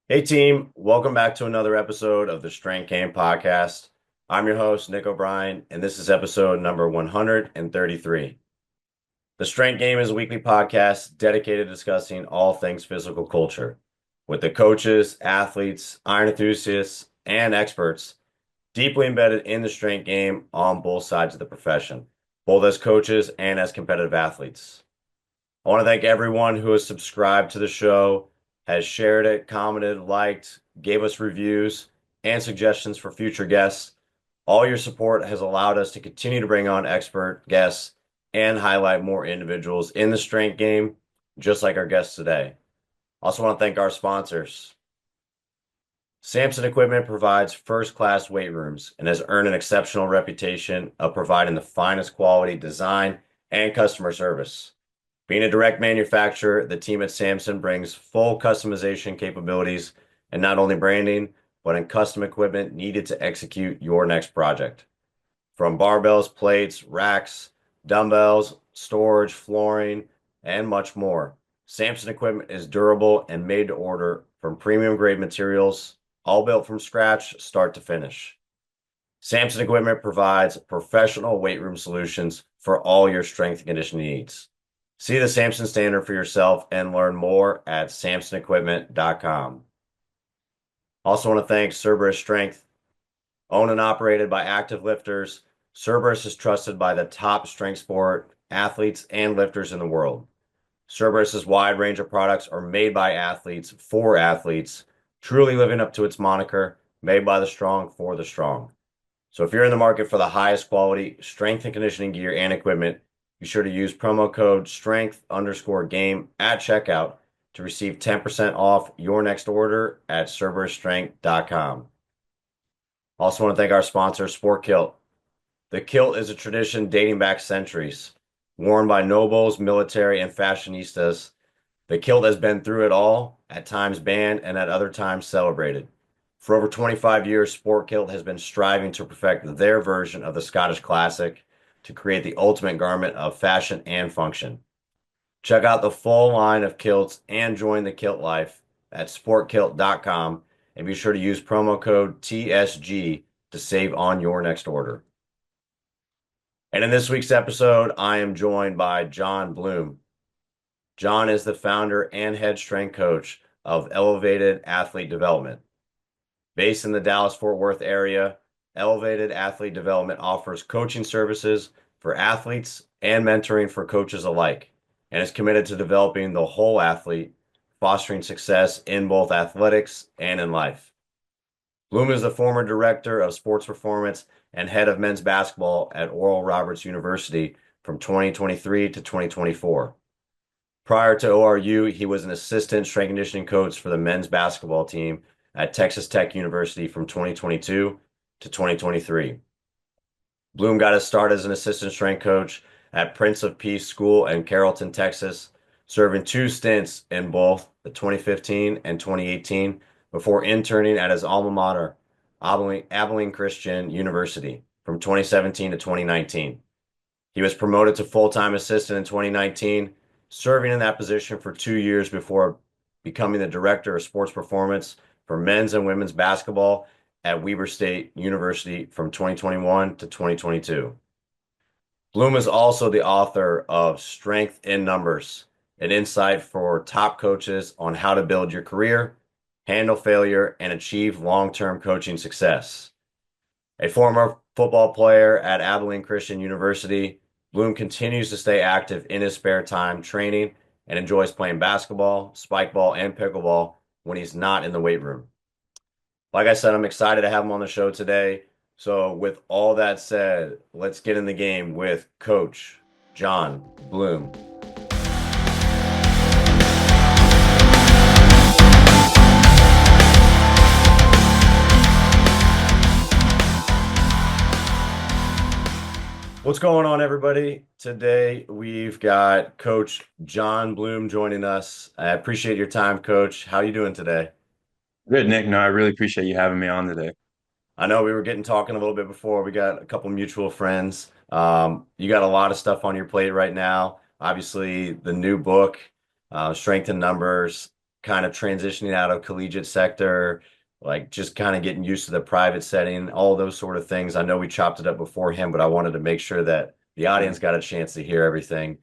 Hey team, welcome back to another episode of the Strength Game Podcast. I'm your host, Nick O'Brien, and this is episode number 133. The Strength Game is a weekly podcast dedicated to discussing all things physical culture with the coaches, athletes, iron enthusiasts, and experts deeply embedded in the strength game on both sides of the profession, both as coaches and as competitive athletes. I want to thank everyone who has subscribed to the show, has shared it, commented, liked, gave us reviews, and suggestions for future guests. All your support has allowed us to continue to bring on expert guests and highlight more individuals in the strength game, just like our guests today. Also want to thank our sponsors. Samson Equipment provides first-class weight rooms and has earned an exceptional reputation of providing the finest quality design and customer service. Being a direct manufacturer, the team at Samson brings full customization capabilities and not only branding, but in custom equipment needed to execute your next project. From barbells, plates, racks, dumbbells, storage, flooring, and much more. Samson equipment is durable and made to order from premium grade materials, all built from scratch, start to finish. Samson equipment provides professional weight room solutions for all your strength and conditioning needs. See the Samson standard for yourself and learn more at samsonequipment.com. Also want to thank Cerberus Strength, owned and operated by active lifters. Cerberus is trusted by the top strength sport athletes and lifters in the world. Cerberus's wide range of products are made by athletes for athletes, truly living up to its moniker, made by the strong for the strong. So if you're in the market for the highest quality strength and conditioning gear and equipment, be sure to use promo code strength_game at checkout to receive 10% off your next order at cerberusstrength.com. Also want to thank our sponsor, Sport Kilt. The kilt is a tradition dating back centuries. Worn by nobles, military, and fashionistas, the kilt has been through it all, at times banned and at other times celebrated. For over 25 years, Sport Kilt has been striving to perfect their version of the Scottish classic to create the ultimate garment of fashion and function. Check out the full line of kilts and join the kilt life at sportkilt.com and be sure to use promo code TSG to save on your next order. And in this week's episode, I am joined by John Bloom. John is the founder and head strength coach of Elevated Athlete Development. Based in the Dallas-Fort Worth area, Elevated Athlete Development offers coaching services for athletes and mentoring for coaches alike, and is committed to developing the whole athlete, fostering success in both athletics and in life. Bloom is the former director of sports performance and head of men's basketball at Oral Roberts University from 2023 to 2024. Prior to ORU, he was an assistant strength and conditioning coach for the men's basketball team at Texas Tech University from 2022 to 2023. Bloom got his start as an assistant strength coach at Prince of Peace School in Carrollton, Texas, serving 2 stints in both the 2015 and 2018 before interning at his alma mater, Abilene Christian University, from 2017 to 2019. He was promoted to full-time assistant in 2019, serving in that position for 2 years before becoming the director of sports performance for men's and women's basketball at Weber State University from 2021 to 2022. Bloom is also the author of Strength in Numbers, an insight for top coaches on how to build your career, handle failure, and achieve long-term coaching success. A former football player at Abilene Christian University, Bloom continues to stay active in his spare time training and enjoys playing basketball, spikeball, and pickleball when he's not in the weight room. Like I said, I'm excited to have him on the show today. So, with all that said, let's get in the game with Coach John Bloom. What's going on, everybody? Today we've got Coach John Bloom joining us. I appreciate your time, Coach. How are you doing today? Good, Nick. No, I really appreciate you having me on today. I know we were getting talking a little bit before. We got a couple mutual friends. You got a lot of stuff on your plate right now. Obviously, the new book, Strength in Numbers, kind of transitioning out of collegiate sector, like just kind of getting used to the private setting, all those sort of things. I know we chopped it up beforehand, but I wanted to make sure that the audience Sure. got a chance to hear everything.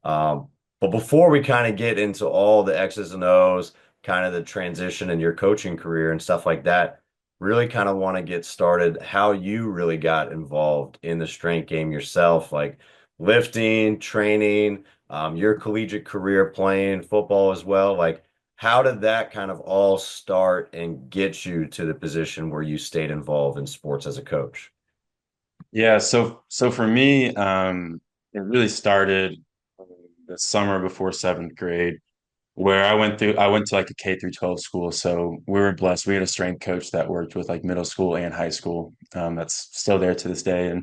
Um, but before we kind of get into all the X's and O's, kind of the transition in your coaching career and stuff like that, really kind of want to get started how you really got involved in the strength game yourself, like lifting, training, your collegiate career playing football as well. Like, how did that kind of all start and get you to the position where you stayed involved in sports as a coach? Yeah, so for me, it really started the summer before seventh grade, where I went to like a K through 12 school. So we were blessed. We had a strength coach that worked with like middle school and high school. That's still there to this day.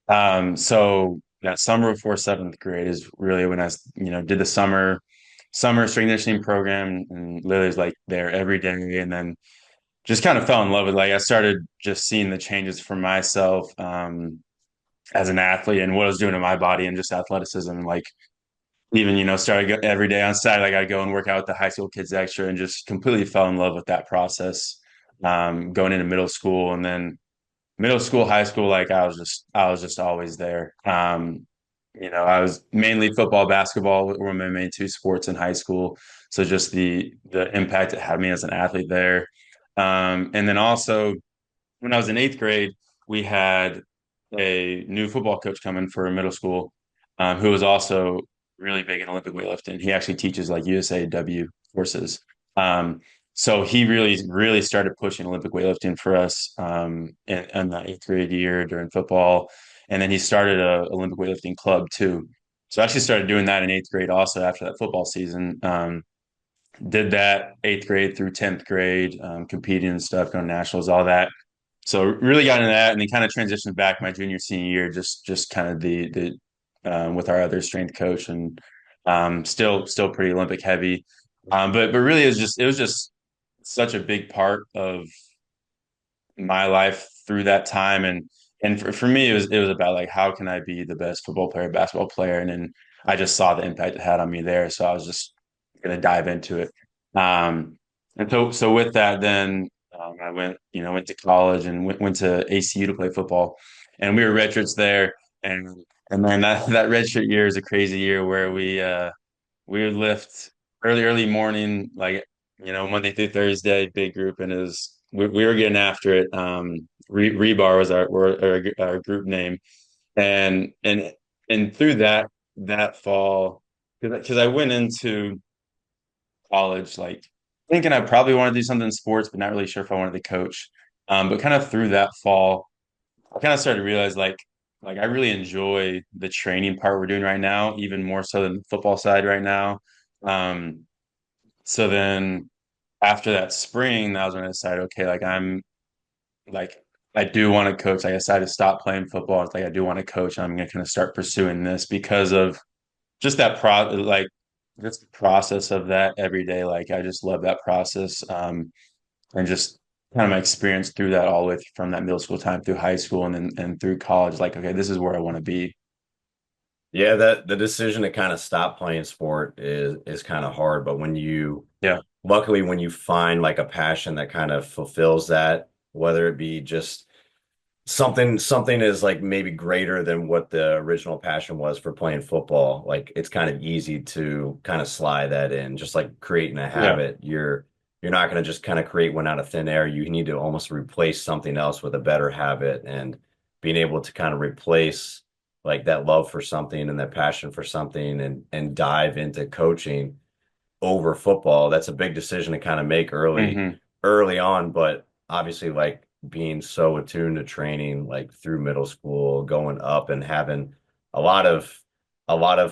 And so that summer before seventh grade is really when did the summer strength and conditioning program, and literally was like there every day. And then just kind of fell in love with, like, I started just seeing the changes for myself as an athlete and what I was doing to my body and just athleticism. Like, even, started every day on Saturday, like I'd go and work out with the high school kids extra, and just completely fell in love with that process. Going into middle school, and then middle school, high school, like I was just always there. I was mainly football, basketball were my main two sports in high school. So just the impact it had on me as an athlete there. And then also when I was in eighth grade, we had a new football coach coming for middle school, who was also really big in Olympic weightlifting. He actually teaches like USAW courses. Um, so he really started pushing Olympic weightlifting for us in the eighth grade year during football. And then he started a Olympic weightlifting club too. So I actually started doing that in eighth grade also after that football season. Did that eighth grade through 10th grade, competing and stuff, going to nationals, all that. So really got into that, and then kind of transitioned back my junior senior year, just kind of the with our other strength coach, and still pretty Olympic heavy, but really it was just such a big part of my life through that time. And for me it was about like, how can I be the best football player, basketball player, and then I just saw the impact it had on me there, so I was just gonna dive into it. And so with that, then I went to college and went to ACU to play football, and we were redshirts there. And then that redshirt year is a crazy year where we would lift early morning, like, Monday through Thursday, big group, and we were getting after it. Rebar was our group name, and through that fall, because I went into college like thinking I probably want to do something in sports, but not really sure if I wanted to coach. But kind of through that fall, I kind of started to realize like I really enjoy the training part we're doing right now, even more so than the football side right now. Um, so then after that spring, that was when I decided, okay, like I do want to coach. Like, I decided to stop playing football. It's like I do want to coach. I'm gonna kind of start pursuing this because of just that just the process of that every day. Like, I just love that process. And just kind of my experience through that, all the way from that middle school time through high school, and through college. Like, okay, this is where I want to be. Yeah, that the decision to kind of stop playing sport is kind of hard, but Yeah. luckily when you find like a passion that kind of fulfills that, whether it be just something is like maybe greater than what the original passion was for playing football, like it's kind of easy to kind of slide that in, just like creating a Yeah. habit. You're not going to just kind of create one out of thin air. You need to almost replace something else with a better habit, and being able to kind of replace like that love for something and that passion for something, and dive into coaching over football. That's a big decision to kind of make Hmm. early on, but obviously like being so attuned to training like through middle school, going up and having a lot of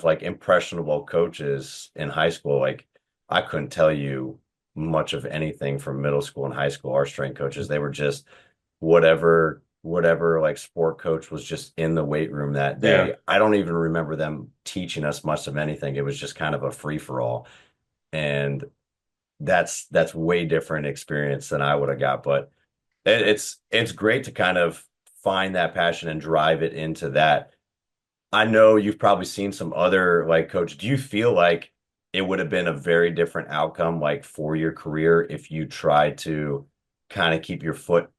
like impressionable coaches in high school. Like, I couldn't tell you much of anything from middle school and high school. Our strength coaches, they were just whatever like sport coach was just in the weight room that Yeah. day. I don't even remember them teaching us much of anything. It was just kind of a free for all. And that's way different experience than I would have got. But it's great to kind of find that passion and drive it into that. I know you've probably seen some other like coach. Do you feel like it would have been a very different outcome, like for your career, if you tried to kind of keep your foot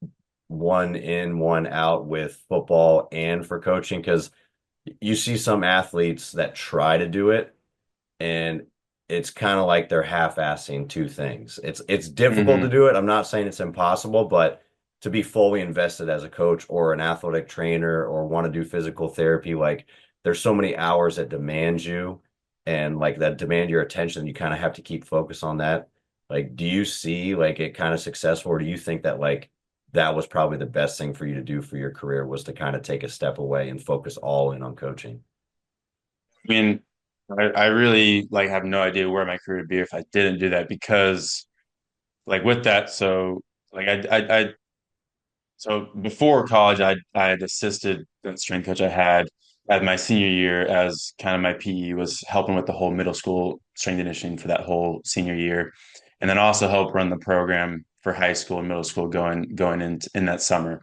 one in, one out with football and for coaching? Because you see some athletes that try to do it, and it's kind of like they're half-assing two things. It's difficult to Hmm. do it. I'm not saying it's impossible, but to be fully invested as a coach or an athletic trainer or want to do physical therapy, like there's so many hours that demand you and like that demand your attention. You kind of have to keep focus on that. Like, do you see like it kind of successful, or do you think that like that was probably the best thing for you to do for your career was to kind of take a step away and focus all in on coaching? I mean, I really like have no idea where my career would be if I didn't do that because like with that, so like so before college, I had assisted the strength coach I had at my senior year as kind of my PE was helping with the whole middle school strength and conditioning for that whole senior year, and then also help run the program for high school and middle school going in that summer.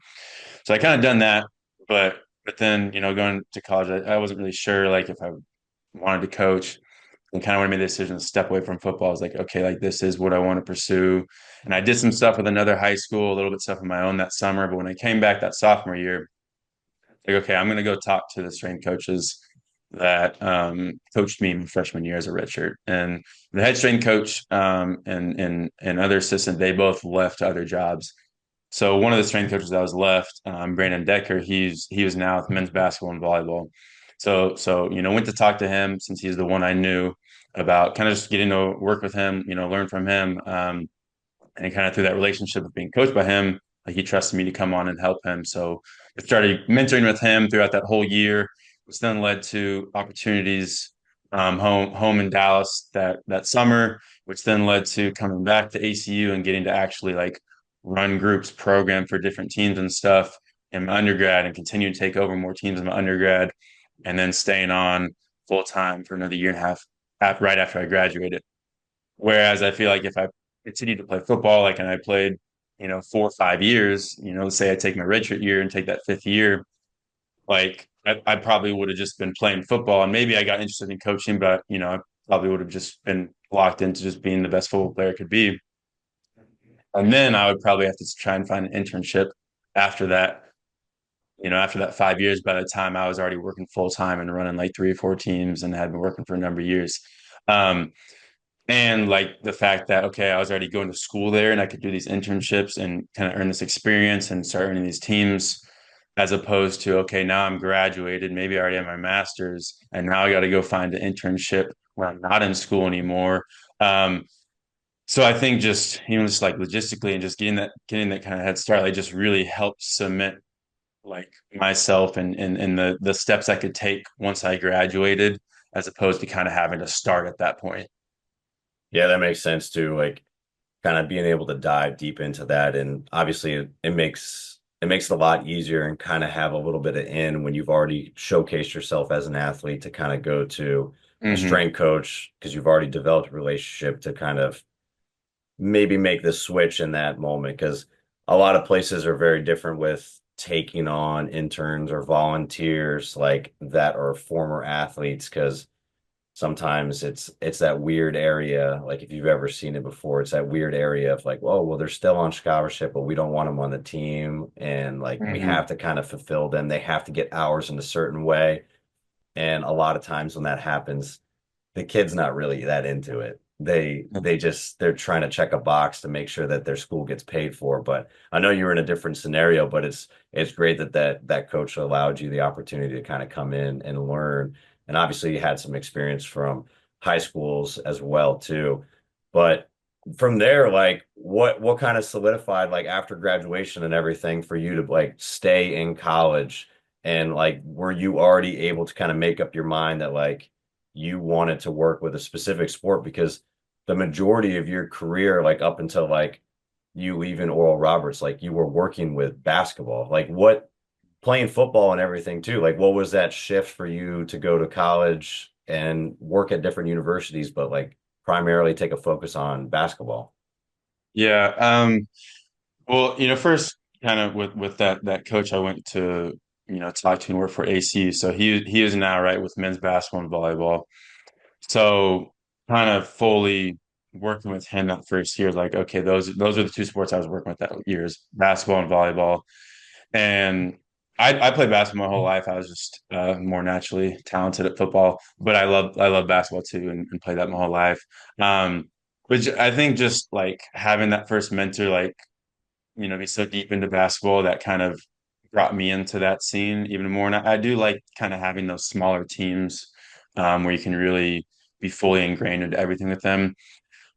So I kind of done that, but then going to college, I wasn't really sure like if I wanted to coach and kind of when I made the decision to step away from football, I was like, okay, like this is what I want to pursue. And I did some stuff with another high school, a little bit stuff on my own that summer. But when I came back that sophomore year, like, okay, I'm going to go talk to the strength coaches that coached me my freshman year as a redshirt. And the head strength coach and other assistant, they both left other jobs. So one of the strength coaches that was left, Brandon Decker, he was now with men's basketball and volleyball. So went to talk to him since he's the one I knew about kind of just getting to work with him, learn from him. And kind of through that relationship of being coached by him, like he trusted me to come on and help him. So I started mentoring with him throughout that whole year, which then led to opportunities home in Dallas that summer, which then led to coming back to ACU and getting to actually like run groups, program for different teams and stuff in my undergrad, and continue to take over more teams in my undergrad, and then staying on full time for another year and a half right after I graduated. Whereas I feel like if I continued to play football, like, and I played, 4 or 5 years, let's say I take my redshirt year and take that fifth year, like I probably would have just been playing football, and maybe I got interested in coaching, but I probably would have just been locked into just being the best football player I could be. And then I would probably have to try and find an internship after that. After that 5 years, by the time I was already working full time and running like 3 or 4 teams and had been working for a number of years. Um, and like the fact that okay, I was already going to school there and I could do these internships and kind of earn this experience and start earning these teams, as opposed to okay, now I'm graduated, maybe I already have my master's and now I got to go find an internship where I'm not in school anymore. So I think just just like logistically and just getting that kind of head start, like just really helped cement like myself and the steps I could take once I graduated, as opposed to kind of having to start at that point. Yeah, that makes sense too. Like kind of being able to dive deep into that. And obviously it makes it a lot easier and kind of have a little bit of in when you've already showcased yourself as an athlete to kind of go to a Hmm. strength coach because you've already developed a relationship to kind of maybe make the switch in that moment. Because a lot of places are very different with taking on interns or volunteers like that are former athletes because sometimes it's that weird area, like if you've ever seen it before, it's that weird area of like, oh, well, they're still on scholarship, but we don't want them on the team. And like we Hmm. have to kind of fulfill them. They have to get hours in a certain way. And a lot of times when that happens, the kid's not really that into it. They're trying to check a box to make sure that their school gets paid for. But I know you were in a different scenario, but it's great that coach allowed you the opportunity to kind of come in and learn. And obviously you had some experience from high schools as well too. But from there, like what kind of solidified like after graduation and everything for you to like stay in college, and like were you already able to kind of make up your mind that like you wanted to work with a specific sport? Because the majority of your career, like up until like you leaving Oral Roberts, like you were working with basketball. Like what playing football and everything too. Like what was that shift for you to go to college and work at different universities, but like primarily take a focus on basketball? Yeah. Well, first kind of with that coach I went to, talk to and work for AC. So he is now right with men's basketball and volleyball. So kind of fully working with him that first year, like, okay, those are the two sports I was working with that years, basketball and volleyball. And I played basketball my whole life. I was just more naturally talented at football, but I love basketball too, and played that my whole life. Which I think just like having that first mentor, like, be so deep into basketball, that kind of brought me into that scene even more. And I do like kind of having those smaller teams, where you can really be fully ingrained into everything with them.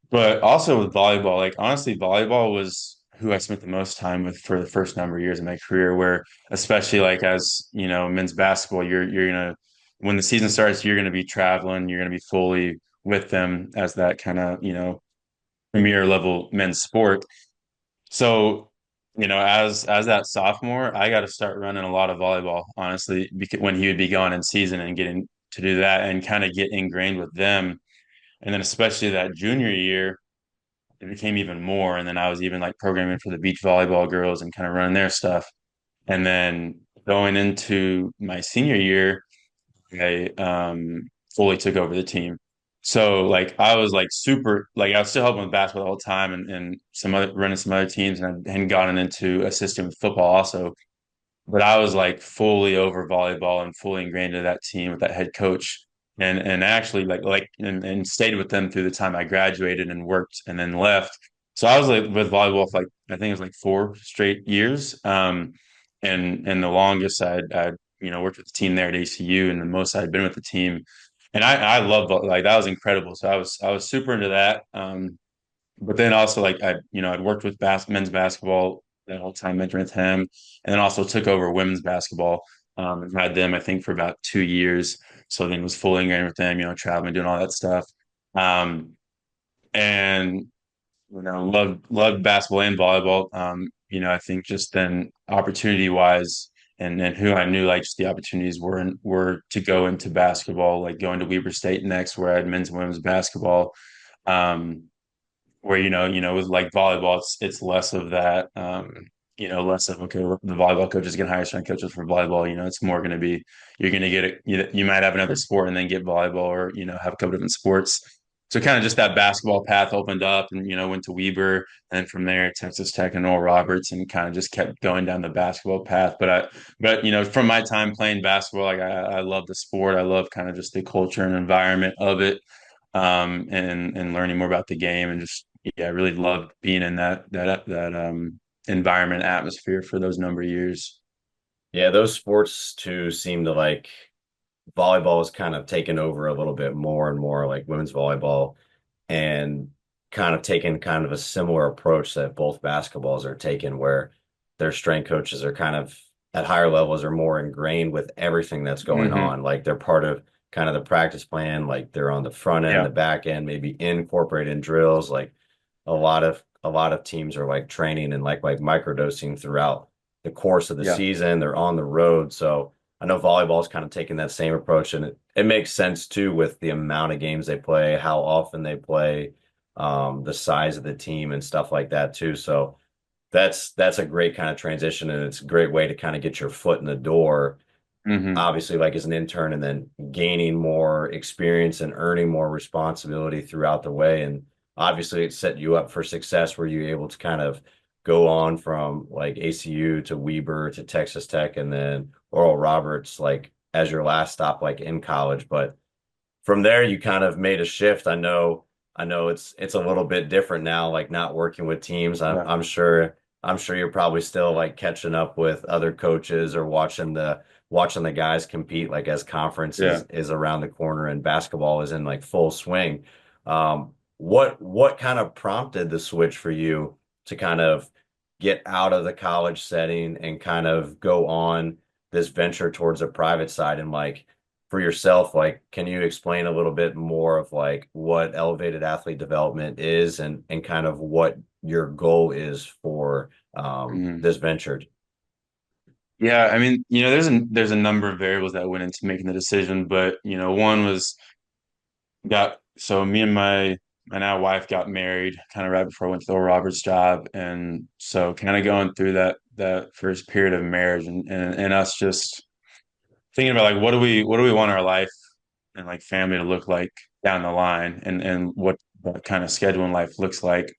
But also with volleyball, like honestly, volleyball was who I spent the most time with for the first number of years of my career, where especially like as, men's basketball, you're gonna when the season starts, you're gonna be traveling, you're gonna be fully with them as that kind of, premier level men's sport. So, as that sophomore, I got to start running a lot of volleyball, honestly, because when he would be gone in season and getting to do that and kind of get ingrained with them. And then especially that junior year, it became even more. And then I was even like programming for the beach volleyball girls and kind of running their stuff. And then going into my senior year, I fully took over the team. So like I was like super like I was still helping with basketball the whole time and some other running some other teams and I hadn't gotten into assisting with football also. But I was like fully over volleyball and fully ingrained into that team with that head coach and actually and stayed with them through the time I graduated and worked and then left. So I was like with volleyball for like I think it was like 4 straight years. And the longest I'd worked with the team there at ACU and the most I'd been with the team. And I love like that was incredible. So I was super into that. But then also like I'd worked with men's basketball that whole time mentoring with him, and then also took over women's basketball, and had them I think for about 2 years. So then was fully ingrained with them, traveling, doing all that stuff. Um, and loved basketball and volleyball. I think just then opportunity wise and who I knew like just the opportunities were to go into basketball, like going to Weber State next, where I had men's and women's basketball. Um, where with like volleyball, it's less of that. Less of okay, the volleyball coaches can hire strength coaches for volleyball. It's more going to be you're going to get it. You might have another sport and then get volleyball, or have a couple different sports. So kind of just that basketball path opened up, and went to Weber, and from there Texas Tech and Oral Roberts, and kind of just kept going down the basketball path. But from my time playing basketball, like I love the sport. I love kind of just the culture and environment of it, and learning more about the game and just yeah, I really loved being in that environment atmosphere for those number of years. Yeah, those sports too seem to like volleyball is kind of taken over a little bit more and more, like women's volleyball, and kind of taking kind of a similar approach that both basketballs are taking, where their strength coaches are kind of at higher levels are more ingrained with everything that's going Hmm. on. Like they're part of kind of the practice plan, like they're on the front end, Yeah, the back end, maybe incorporated in drills. Like a lot of teams are like training and like microdosing throughout the course of the yeah. season. They're on the road. So I know volleyball's kind of taking that same approach, and it makes sense too with the amount of games they play, how often they play, the size of the team and stuff like that too. So that's a great kind of transition, and it's a great way to kind of get your foot in the door, Hmm. obviously like as an intern, and then gaining more experience and earning more responsibility throughout the way. And obviously it set you up for success where you're able to kind of go on from like ACU to Weber to Texas Tech and then Oral Roberts like as your last stop like in college. But from there you kind of made a shift. I know it's a little bit different now, like not working with teams. I'm Yeah, I'm sure I'm sure you're probably still like catching up with other coaches or watching the guys compete like as conference yeah. is around the corner and basketball is in like full swing. What kind of prompted the switch for you to kind of get out of the college setting and kind of go on this venture towards a private side, and like for yourself, like, can you explain a little bit more of like what elevated athlete development is and kind of what your goal is for Hmm. this venture? Yeah, I mean, there's a number of variables that went into making the decision, but one was got so me and my now wife got married kind of right before I went to the Oral Roberts job, and so kind of going through that first period of marriage and us just thinking about like what do we want our life and like family to look like, down the line, and what kind of schedule in life looks like,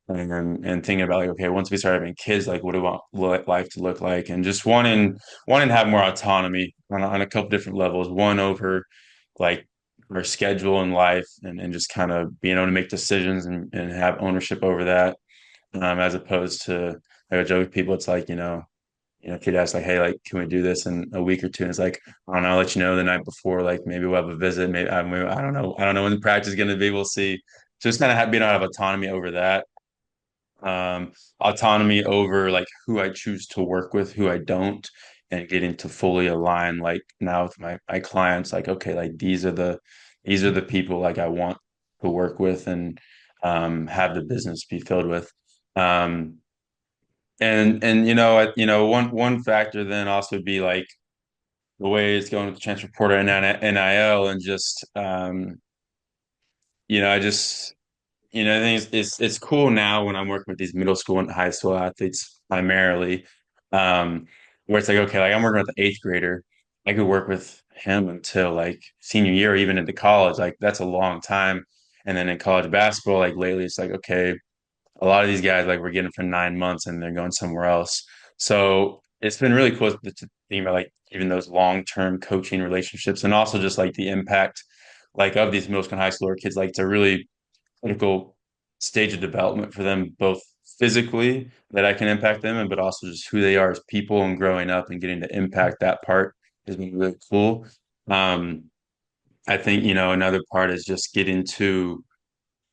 and thinking about like, okay, once we start having kids, like what do we want life to look like, and just wanting to have more autonomy on a couple different levels. One over like our schedule in life, and just kind of being able to make decisions and have ownership over that, as opposed to like I joke with people, it's like, if you'd ask like, hey, like, can we do this in a week or two? And it's like, I don't know, I'll let you know the night before, like maybe we'll have a visit. Maybe I don't know. I don't know when the practice is going to be. We'll see. Just kind of being out of autonomy over that. Autonomy over like who I choose to work with, who I don't, and getting to fully align like now with my clients, like, okay, like these are the people like I want to work with and have the business be filled with. Um, and one factor then also would be like the way it's going with the transfer portal and NIL, and just I just I think it's cool now when I'm working with these middle school and high school athletes primarily, where it's like, okay, like I'm working with the eighth grader. I could work with him until like senior year, or even into college. Like that's a long time. And then in college basketball, like lately, it's like, okay, a lot of these guys like we're getting for 9 months and they're going somewhere else. So it's been really cool to think about like even those long-term coaching relationships, and also just like the impact like of these middle school and high schooler kids. Like it's a really critical stage of development for them, both physically that I can impact them, and but also just who they are as people and growing up and getting to impact that part has been really cool. Um, I think, another part is just getting to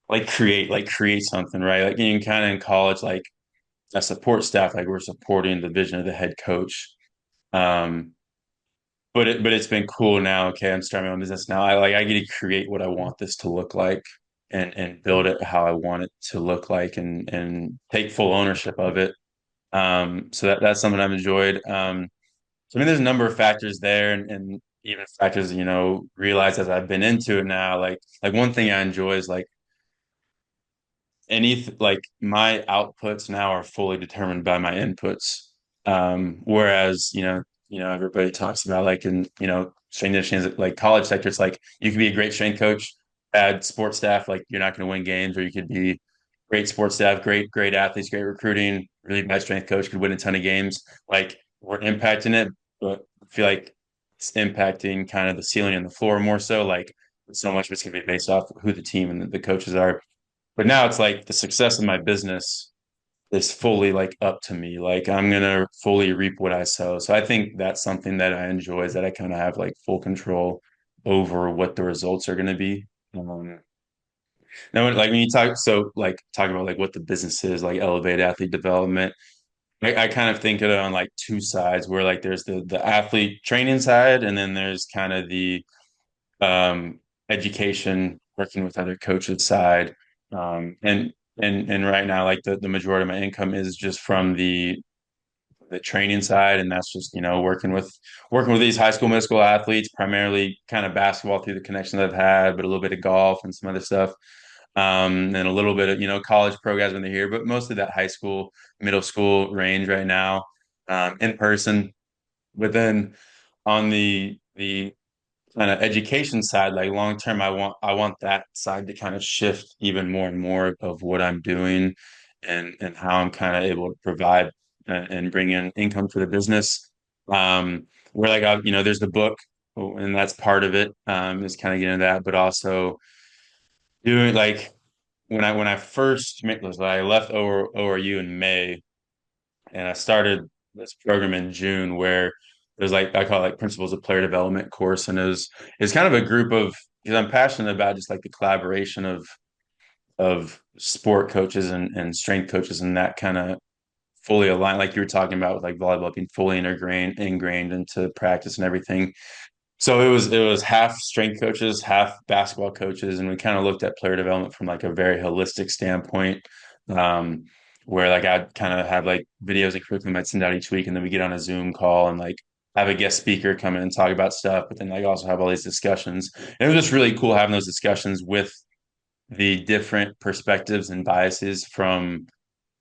like create something, right? Like you kind of in college, like a support staff, like we're supporting the vision of the head coach. Um, but it's been cool now. Okay, I'm starting my own business now. I get to create what I want this to look like, and build it how I want it to look like, and take full ownership of it. So that's something I've enjoyed. So I mean, there's a number of factors there, and even factors, realize as I've been into it now. Like one thing I enjoy is like like my outputs now are fully determined by my inputs. Whereas, everybody talks about like in, strength and conditioning, like college sector, it's like you could be a great strength coach, bad sports staff, like you're not going to win games, or you could be great sports staff, great athletes, great recruiting, really bad strength coach, could win a ton of games. Like we're impacting it, but I feel like it's impacting kind of the ceiling and the floor more so. Like so much of it's going to be based off of who the team and the coaches are. But now it's like the success of my business is fully like up to me. Like I'm gonna fully reap what I sow. So I think that's something that I enjoy, is that I kind of have like full control over what the results are gonna be. Um, Now, like when you talk about like what the business is, like elevate athlete development, I kind of think of it on like two sides, where like there's the athlete training side, and then there's kind of the education, working with other coaches side. And right now, like the majority of my income is just from the training side, and that's just working with these high school, middle school athletes, primarily kind of basketball through the connections I've had, but a little bit of golf and some other stuff. And a little bit of college programs when they're here, but mostly that high school, middle school range right now, in person. But then on the kind of education side, like long term, I want that side to kind of shift even more and more of what I'm doing, and how I'm kind of able to provide and bring in income for the business. Where like there's the book, and that's part of it. Is kind of getting into that, but also doing like when I first met was I left ORU in May, and I started this program in June, where there's like I call it like Principles of Player Development course, and it's kind of a group of, because I'm passionate about just like the collaboration of sport coaches and strength coaches, and that kind of fully aligned, like you were talking about with like volleyball being fully ingrained into practice and everything. So it was half strength coaches, half basketball coaches, and we kind of looked at player development from like a very holistic standpoint, um, where like I'd kind of have like videos and curriculum I'd send out each week, and then we get on a Zoom call and like have a guest speaker come in and talk about stuff, but then like also have all these discussions. And it was just really cool having those discussions with the different perspectives and biases from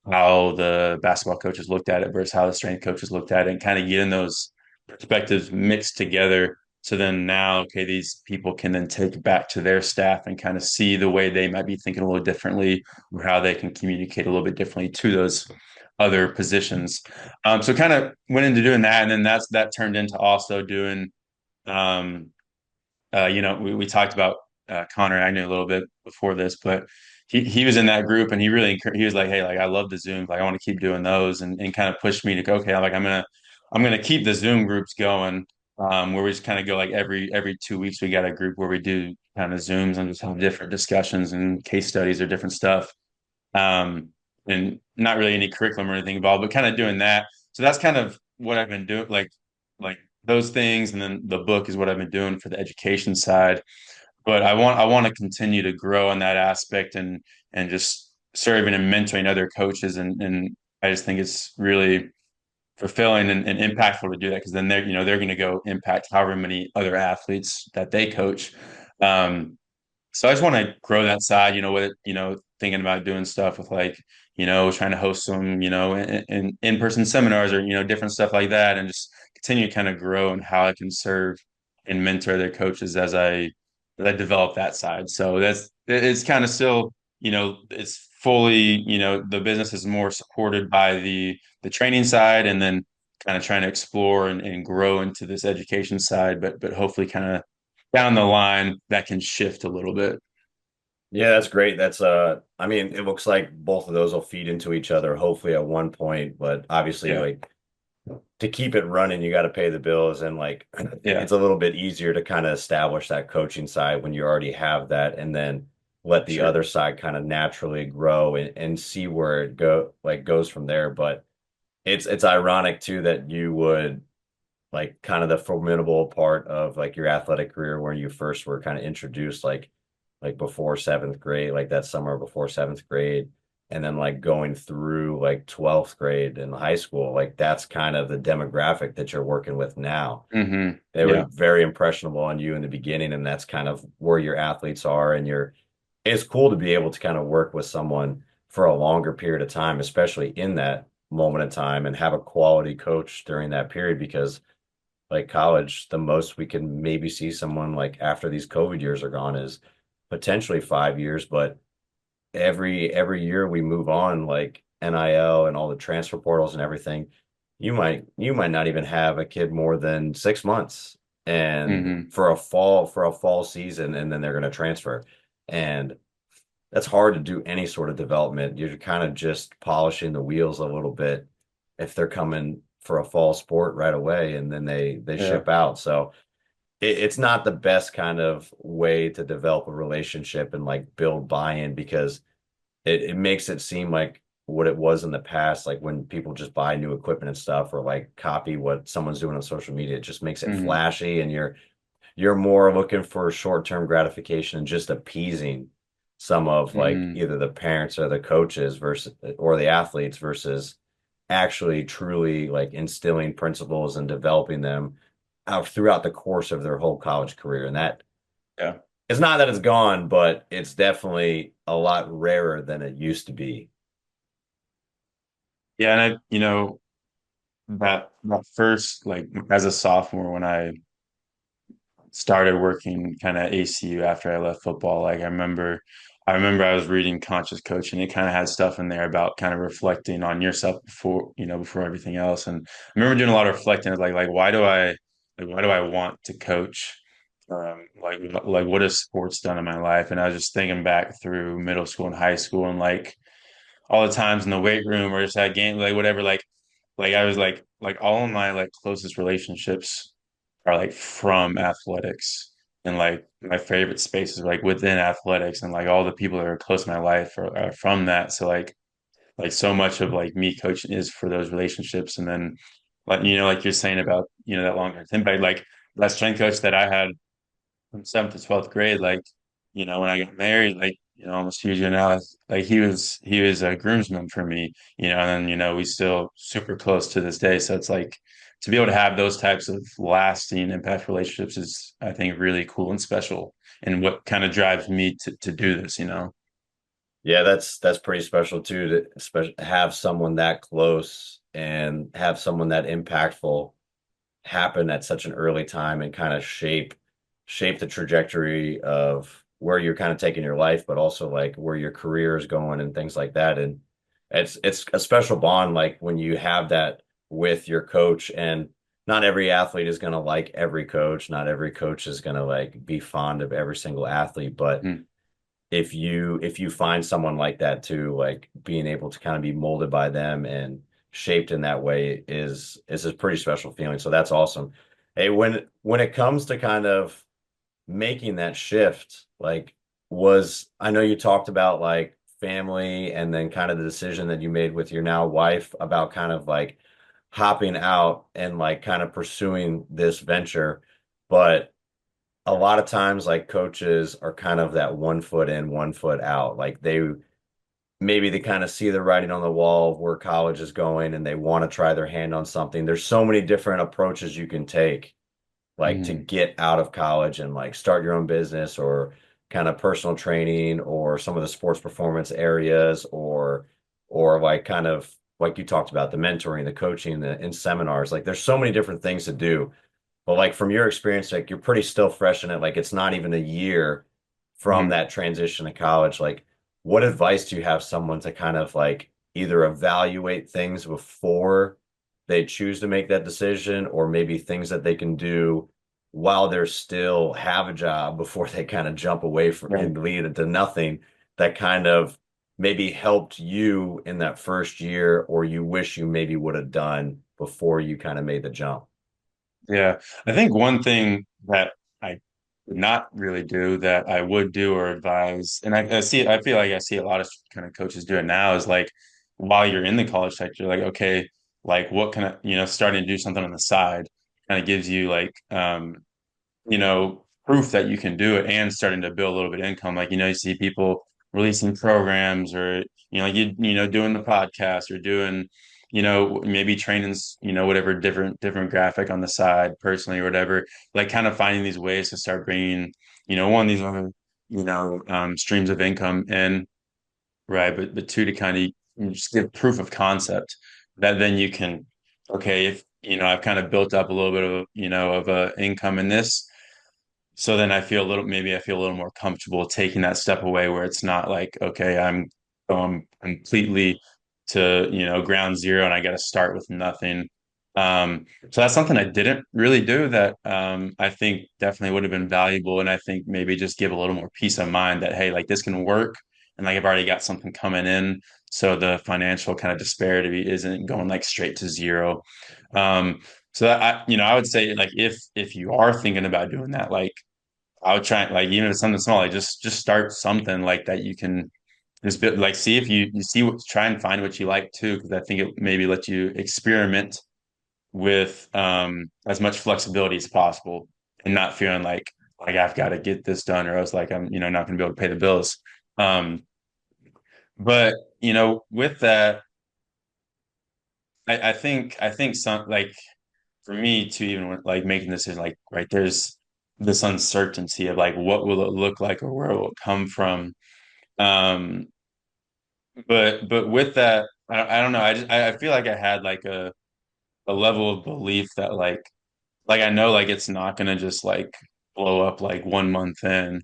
how the basketball coaches looked at it versus how the strength coaches looked at it, and kind of getting those perspectives mixed together, So then now, okay, these people can then take it back to their staff and kind of see the way they might be thinking a little differently, or how they can communicate a little bit differently to those other positions. So kind of went into doing that, and then that turned into also doing um, we talked about Connor Agnew a little bit before this, but he was in that group and he was like, hey, like I love the Zooms, like I want to keep doing those, and kind of pushed me to go, okay, like I'm gonna keep the Zoom groups going, where we just kind of go like every 2 weeks we got a group where we do kind of Zooms and just have different discussions and case studies or different stuff, um, and not really any curriculum or anything involved, but kind of doing that. So that's kind of what I've been doing, like those things, and then the book is what I've been doing for the education side. But I want to continue to grow in that aspect, and just serving and mentoring other coaches, and I just think it's really fulfilling and impactful to do that, because then they're going to go impact however many other athletes that they coach. So I just want to grow that side, thinking about doing stuff with like, trying to host some, in-person seminars, or, different stuff like that, and just continue to kind of grow and how I can serve and mentor their coaches as I develop that side. So it's kind of still, it's fully, the business is more supported by the training side, and then kind of trying to explore and grow into this education side, but hopefully kind of down the line that can shift a little bit. Yeah, that's great. That's I mean, it looks like both of those will feed into each other hopefully at one point, but obviously Yeah. like to keep it running, you got to pay the bills, and like Yeah. it's a little bit easier to kind of establish that coaching side when you already have that, and then let the Sure. other side kind of naturally grow and see where it goes from there. But it's ironic too that you would like kind of the formidable part of like your athletic career where you first were kind of introduced like before seventh grade, like that summer before seventh grade, and then like going through like 12th grade in high school, like that's kind of the demographic that you're working with now. They were Yeah. very impressionable on you in the beginning, and that's kind of where your athletes are, and it's cool to be able to kind of work with someone for a longer period of time, especially in that moment of time, and have a quality coach during that period, because like college, the most we can maybe see someone like after these COVID years are gone is potentially 5 years, but every year we move on, like NIL and all the transfer portals and everything, you might not even have a kid more than 6 months, and hmm for a fall season, and then they're going to transfer. And that's hard to do any sort of development. You're kind of just polishing the wheels a little bit if they're coming for a fall sport right away and then they Yeah. ship out. So it's not the best kind of way to develop a relationship and like build buy-in, because it makes it seem like what it was in the past, like when people just buy new equipment and stuff or like copy what someone's doing on social media. It just makes it hmm flashy, and you're more looking for short-term gratification and just appeasing some of like hmm either the parents or the coaches versus or the athletes, versus actually truly like instilling principles and developing them out throughout the course of their whole college career. And that Yeah. it's not that it's gone, but it's definitely a lot rarer than it used to be. Yeah. And that first, like as a sophomore, when I started working kind of ACU after I left football, like I remember I was reading Conscious Coaching. It kind of had stuff in there about kind of reflecting on yourself before everything else. And I remember doing a lot of reflecting. I was like why do I want to coach? Like what has sports done in my life? And I was just thinking back through middle school and high school, and like all the times in the weight room or just at game, like whatever, like I was like all of my like closest relationships are like from athletics, and like my favorite spaces are like within athletics, and like all the people that are close to my life are from that. So like so much of like me coaching is for those relationships. And then like you're saying about that long-term impact, like that strength coach that I had from seventh to 12th grade, like, when I got married, like, almost 2 years ago now, like he was a groomsman for me, and then, we still super close to this day. So it's like to be able to have those types of lasting impact relationships is, I think, really cool and special, and what kind of drives me to do this. Yeah, that's pretty special too, to have someone that close and have someone that impactful happen at such an early time and kind of shape the trajectory of where you're kind of taking your life, but also like where your career is going and things like that. And it's a special bond like when you have that with your coach. And not every athlete is going to like every coach. Not every coach is going to like be fond of every single athlete, but Mm. if you find someone like that too, like being able to kind of be molded by them and shaped in that way is a pretty special feeling. So that's awesome. Hey, when it comes to kind of making that shift, like was I know you talked about like family and then kind of the decision that you made with your now wife about kind of like hopping out and like kind of pursuing this venture, but a lot of times like coaches are kind of that 1 foot in, 1 foot out. Like they kind of see the writing on the wall of where college is going and they want to try their hand on something. There's so many different approaches you can take, like to Mm. get out of college and like start your own business or kind of personal training or some of the sports performance areas or like kind of like you talked about the mentoring, the coaching, the in seminars. Like there's so many different things to do. But like from your experience, like you're pretty still fresh in it. Like it's not even a year from Mhm. that transition to college. Like what advice do you have someone to kind of like either evaluate things before they choose to make that decision, or maybe things that they can do while they're still have a job before they kind of jump away from Right. and lead into nothing that kind of maybe helped you in that first year, or you wish you maybe would have done before you kind of made the jump? Yeah. I think one thing that I would not really do that I would do or advise, and I feel like I see a lot of kind of coaches do it now is like while you're in the college sector, like, okay, like what can I, starting to do something on the side kind of gives you like, proof that you can do it and starting to build a little bit of income. Like, you see people releasing programs or, like doing the podcast or doing, maybe trainings, whatever different graphic on the side personally or whatever, like kind of finding these ways to start bringing, one of these other, streams of income in, right. But two, to kind of just give proof of concept that then you can, okay, if, I've kind of built up a little bit of, of a income in this, so then maybe I feel a little more comfortable taking that step away where it's not like, okay, I'm going completely to, ground zero and I got to start with nothing. So that's something I didn't really do that I think definitely would have been valuable. And I think maybe just give a little more peace of mind that, hey, like this can work. And like I've already got something coming in. So the financial kind of disparity isn't going like straight to zero. So that I would say like if you are thinking about doing that, like I would try like even if it's something small, like just start something like that you can just like see if you see what try and find what you like too, because I think it maybe let you experiment with as much flexibility as possible and not feeling like I've got to get this done or else like I'm not going to be able to pay the bills. Um, but with that, I think some like for me to even like making this decision, like right there's this uncertainty of like what will it look like or where it will come from. Um, but with that, I don't know. I feel like I had like a level of belief that like I know like it's not gonna just like blow up like 1 month in.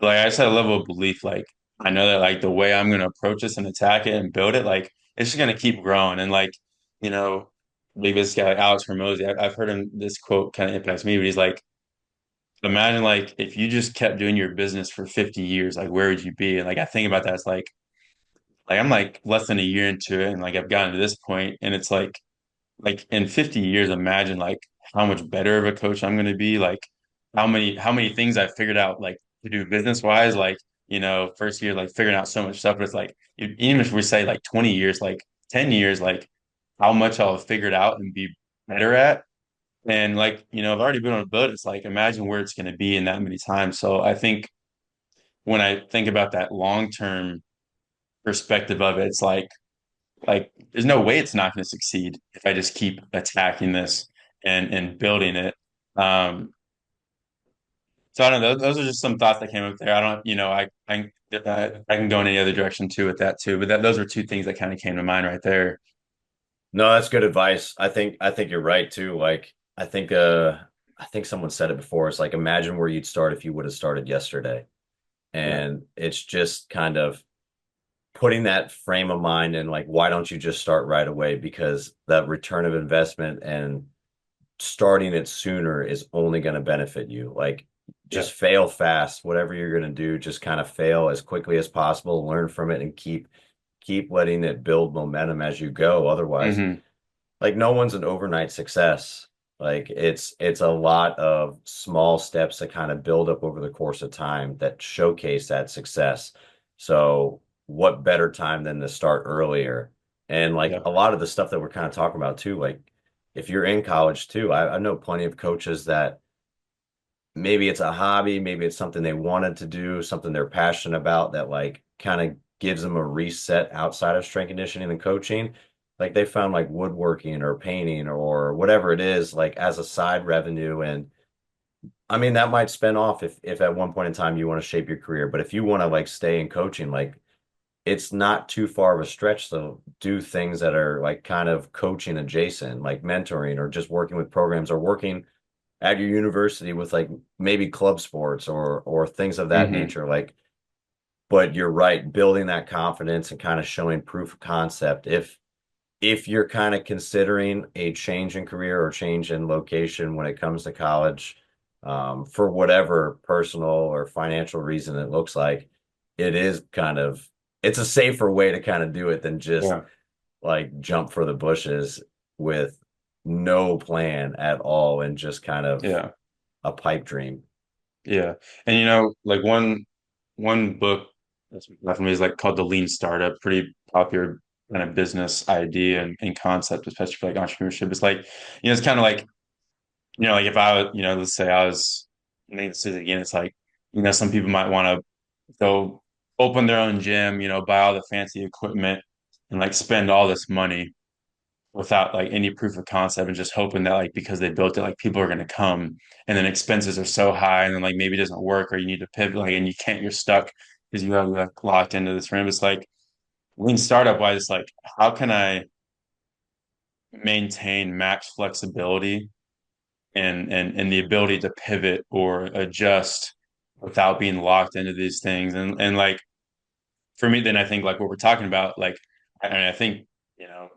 Like I just had a level of belief like I know that like the way I'm gonna approach this and attack it and build it, like it's just gonna keep growing. And like, you know, maybe this guy like Alex Hormozy, I've heard him this quote kind of impacts me, but he's like, imagine like if you just kept doing your business for 50 years, like where would you be? And like I think about that, it's like I'm like less than a year into it and like I've gotten to this point and it's like in 50 years, imagine like how much better of a coach I'm going to be. Like how many things I've figured out like to do business wise. Like, first year, like figuring out so much stuff. But it's like, even if we say like 20 years, like 10 years, like how much I'll have figured out and be better at. And like, I've already been on a boat. It's like, imagine where it's going to be in that many times. So I think when I think about that long-term perspective of it, it's like there's no way it's not going to succeed if I just keep attacking this and building it. Um, so I don't know. Those are just some thoughts that came up there. I don't, I can go in any other direction too with that too. But those are two things that kind of came to mind right there. No, that's good advice. I think you're right too. Like I think I think someone said it before. It's like imagine where you'd start if you would have started yesterday. Yeah. And it's just kind of putting that frame of mind and like why don't you just start right away? Because that return of investment and starting it sooner is only going to benefit you. Like Yeah. just fail fast, whatever you're going to do, just kind of fail as quickly as possible, learn from it and keep letting it build momentum as you go. Otherwise, Hmm. like no one's an overnight success. Like it's a lot of small steps that kind of build up over the course of time that showcase that success. So what better time than to start earlier? And like Yeah. a lot of the stuff that we're kind of talking about too, like if you're in college too, I know plenty of coaches that maybe it's a hobby, maybe it's something they wanted to do, something they're passionate about that like kind of gives them a reset outside of strength conditioning and coaching. Like they found like woodworking or painting or whatever it is, like as a side revenue. And I mean, that might spin off if at one point in time you want to shape your career. But if you want to like stay in coaching, like it's not too far of a stretch to do things that are like kind of coaching adjacent, like mentoring or just working with programs or working at your university with like maybe club sports or things of that Hmm. nature. Like, but you're right, building that confidence and kind of showing proof of concept. If you're kind of considering a change in career or change in location when it comes to college, for whatever personal or financial reason it looks like, it is kind of it's a safer way to kind of do it than just Yeah. like jump for the bushes with no plan at all and just kind of Yeah. a pipe dream. Yeah. And like one book that's left for me is like called The Lean Startup, pretty popular kind of business idea and concept, especially for like entrepreneurship. It's like, it's kind of like, like if I was, let's say I was making this again, it's like, some people might want to go open their own gym, buy all the fancy equipment and like spend all this money without like any proof of concept and just hoping that like because they built it, like people are going to come, and then expenses are so high and then like maybe it doesn't work or you need to pivot like and you can't, you're stuck because you have like locked into this room. It's like lean startup wise, it's like how can I maintain max flexibility and the ability to pivot or adjust without being locked into these things. And like for me, then I think like what we're talking about, like, and I think, you know,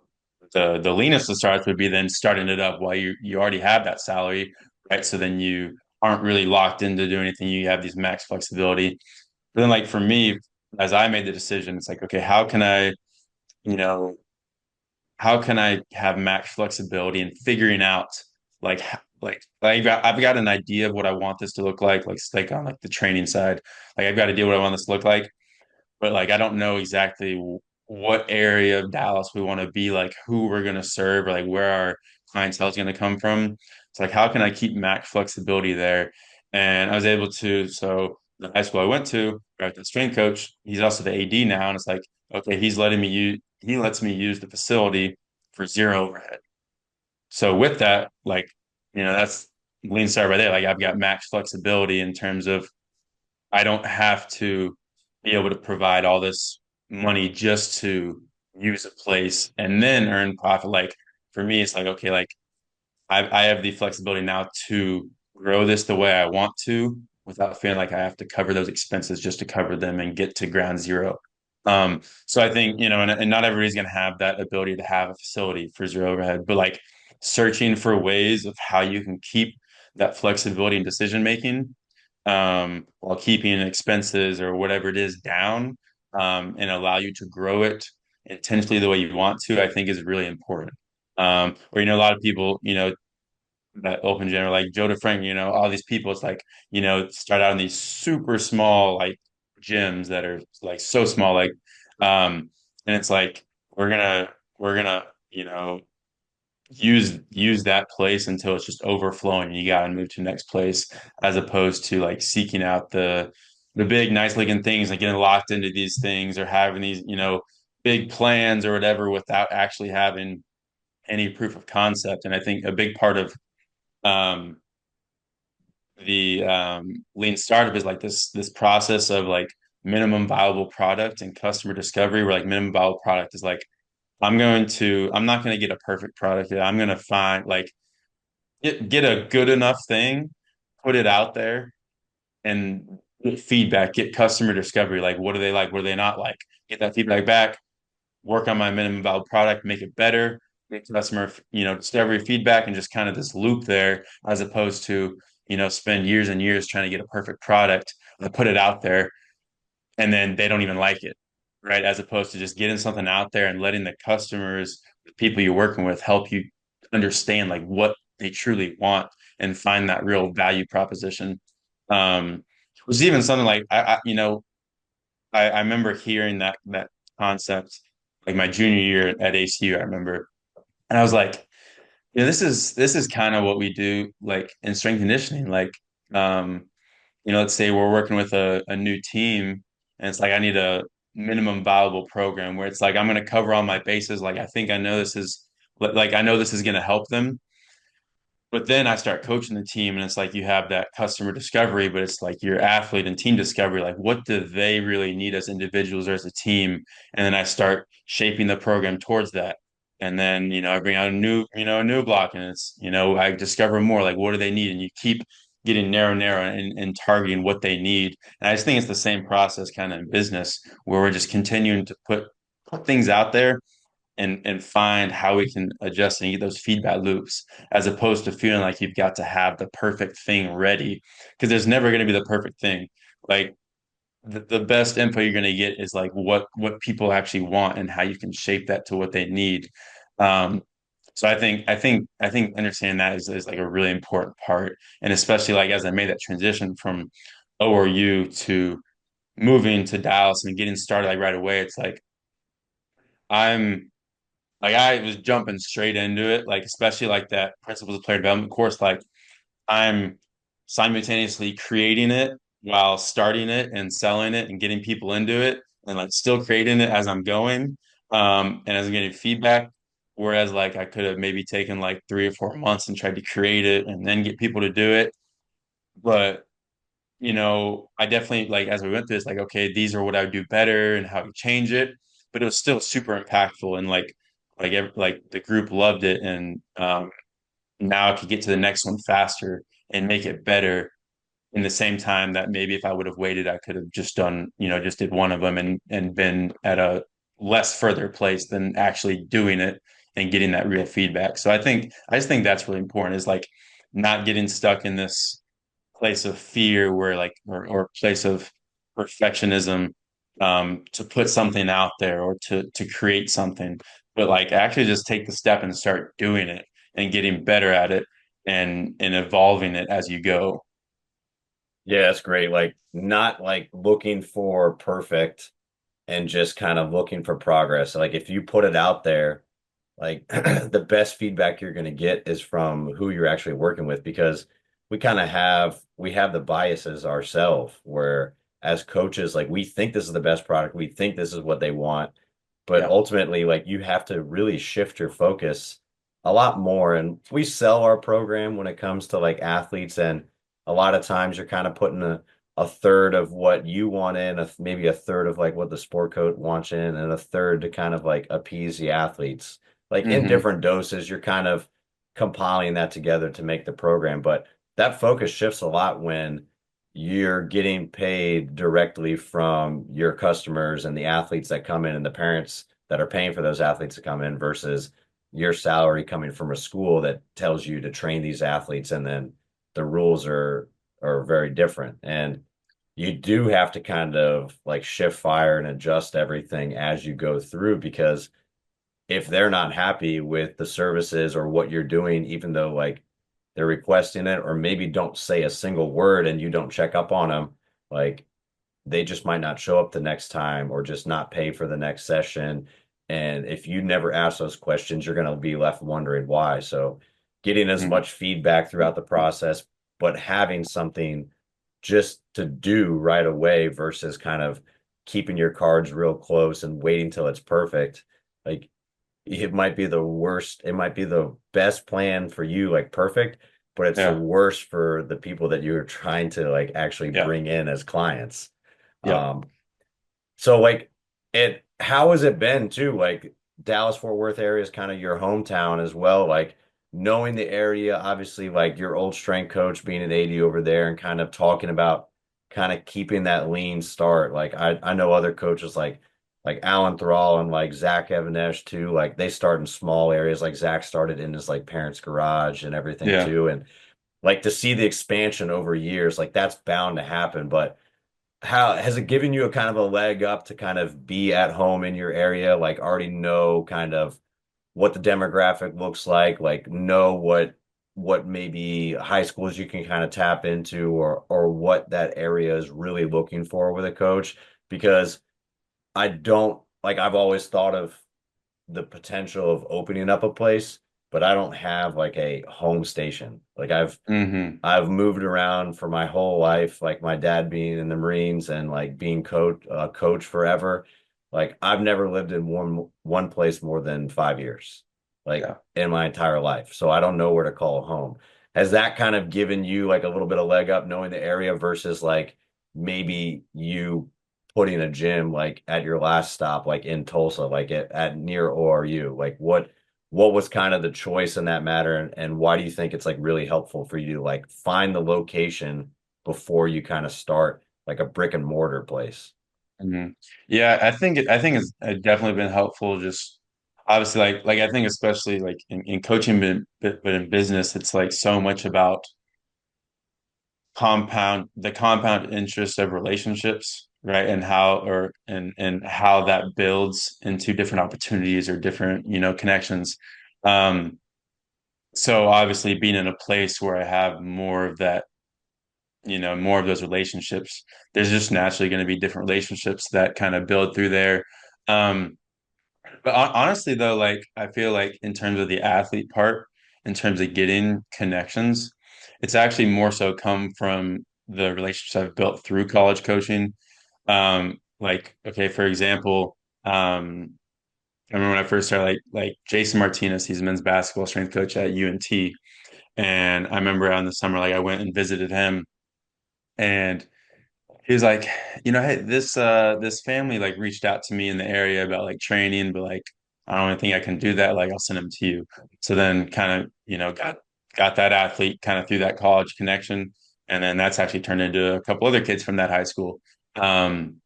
the leanest of starts would be then starting it up while you already have that salary, right? So then you aren't really locked into doing anything. You have these max flexibility. But then like for me, as I made the decision, it's like, okay, you know, how can I have max flexibility and figuring out like I've got an idea of what I want this to look like on like the training side. Like I've got an idea what I want this to look like, but like I don't know exactly what area of Dallas we want to be, like who we're going to serve, or like where our clientele is going to come from. It's like how can I keep max flexibility there? And I was able to. So the high school I went to, right, the strength coach, he's also the AD now, and it's like okay, he lets me use the facility for zero overhead. So with that, like that's lean start right there. Like I've got max flexibility in terms of I don't have to be able to provide all this money just to use a place and then earn profit. Like for me, it's like, okay, like I have the flexibility now to grow this the way I want to without feeling like I have to cover those expenses just to cover them and get to ground zero. So I think, and not everybody's going to have that ability to have a facility for zero overhead, but like searching for ways of how you can keep that flexibility in decision making while keeping expenses or whatever it is down and allow you to grow it intentionally the way you want to, I think is really important. Or a lot of people, that open gym, like Joe DeFrank, all these people, it's like, start out in these super small like gyms that are like so small, like and it's like we're gonna, use that place until it's just overflowing and you gotta move to the next place, as opposed to like seeking out the big nice looking things and getting locked into these things or having these, big plans or whatever without actually having any proof of concept. And I think a big part of um, the lean startup is like this process of like minimum viable product and customer discovery, where like minimum viable product is like I'm not going to get a perfect product yet. I'm going to find like get a good enough thing, put it out there, and get feedback, get customer discovery. Like, what do they like? What do they not like? Get that feedback back, work on my minimum viable product, make it better, get customer, discovery feedback, and just kind of this loop there, as opposed to, spend years and years trying to get a perfect product and put it out there and then they don't even like it, right? As opposed to just getting something out there and letting the customers, the people you're working with, help you understand like what they truly want and find that real value proposition. It was even something like I remember hearing that concept like my junior year at ACU. I remember, and I was like, this is kind of what we do like in strength conditioning. Like, um, let's say we're working with a new team and it's like I need a minimum viable program where it's like I'm going to cover all my bases. Like I think I know this is like I know this is going to help them. But then I start coaching the team, and it's like you have that customer discovery, but it's like your athlete and team discovery. Like, what do they really need as individuals or as a team? And then I start shaping the program towards that. And then, I bring out a new block, and it's, I discover more. Like, what do they need? And you keep getting narrow, and targeting what they need. And I just think it's the same process kind of in business where we're just continuing to put things out there and find how we can adjust and get those feedback loops as opposed to feeling like you've got to have the perfect thing ready because there's never going to be the perfect thing. Like the best info you're going to get is like what people actually want and how you can shape that to what they need. um so I think understanding that is like a really important part, and especially like as I made that transition from ORU to moving to Dallas and getting started like right away, it's like I'm like I was jumping straight into it, like especially like that principles of player development course. Like I'm simultaneously creating it while starting it and selling it and getting people into it and like still creating it as I'm going. And as I'm getting feedback. Whereas like I could have maybe taken like 3 or 4 months and tried to create it and then get people to do it. But I definitely like as we went through this, like, okay, these are what I would do better and how to change it. But it was still super impactful and like the group loved it, and now I could get to the next one faster and make it better in the same time that maybe if I would have waited, I could have just done, just did one of them and been at a less further place than actually doing it and getting that real feedback. So I just think that's really important is like not getting stuck in this place of fear where like or place of perfectionism, to put something out there or to create something, but like actually just take the step and start doing it and getting better at it and evolving it as you go. Yeah, that's great. Like not like looking for perfect and just kind of looking for progress. Like if you put it out there, like the best feedback you're going to get is from who you're actually working with because we have the biases ourselves where as coaches, like we think this is the best product, we think this is what they want, but Yeah. ultimately like you have to really shift your focus a lot more. And we sell our program when it comes to like athletes, and a lot of times you're kind of putting a third of what you want in, maybe a third of like what the sport coach wants in, and a third to kind of like appease the athletes. Like in Hmm. different doses, you're kind of compiling that together to make the program. But that focus shifts a lot when you're getting paid directly from your customers and the athletes that come in and the parents that are paying for those athletes to come in versus your salary coming from a school that tells you to train these athletes, and then the rules are very different. And you do have to kind of like shift fire and adjust everything as you go through because if they're not happy with the services or what you're doing, even though like they're requesting it, or maybe don't say a single word and you don't check up on them, like they just might not show up the next time or just not pay for the next session. And if you never ask those questions, you're going to be left wondering why. So getting as Hmm. much feedback throughout the process, but having something just to do right away versus kind of keeping your cards real close and waiting till it's perfect. Like it might be the worst, it might be the best plan for you, like perfect, but it's the Yeah. worst for the people that you're trying to like actually Yeah. bring in as clients. Yeah. Um, so like how has it been too? Like Dallas Fort Worth area is kind of your hometown as well. Like knowing the area, obviously like your old strength coach being an AD over there and kind of talking about kind of keeping that lean start. Like I know other coaches like Alan Thrall and like Zach Evanesh too. Like they start in small areas. Like Zach started in his like parents' garage and everything Yeah. too. And like to see the expansion over years, like that's bound to happen. But how has it given you a kind of a leg up to kind of be at home in your area, like already know kind of what the demographic looks like know what maybe high schools you can kind of tap into or what that area is really looking for with a coach? Because I don't like I've always thought of the potential of opening up a place, but I don't have like a home station. Like Hmm. I've moved around for my whole life, like my dad being in the Marines and like being coach forever. Like I've never lived in one place more than 5 years, like Yeah. in my entire life. So I don't know where to call home. Has that kind of given you like a little bit of leg up knowing the area versus like maybe you putting a gym like at your last stop, like in Tulsa, like at near ORU? Like what was kind of the choice in that matter and why do you think it's like really helpful for you to like find the location before you kind of start like a brick and mortar place? Hmm. Yeah, I think it's definitely been helpful. Just obviously, like I think especially like in coaching, but in business, it's like so much about the compound interest of relationships, right? And how that builds into different opportunities or different, connections. Um, so obviously being in a place where I have more of that, more of those relationships, there's just naturally going to be different relationships that kind of build through there. Um, but honestly, though, like I feel like in terms of the athlete part, in terms of getting connections, it's actually more so come from the relationships I've built through college coaching. Like, okay, for example, I remember when I first started, like Jason Martinez, he's a men's basketball strength coach at UNT, and I remember on the summer, like I went and visited him, and he was like, hey, this family like reached out to me in the area about like training, but like I don't think I can do that. Like I'll send them to you. So then kind of, got that athlete kind of through that college connection. And then that's actually turned into a couple other kids from that high school. Um,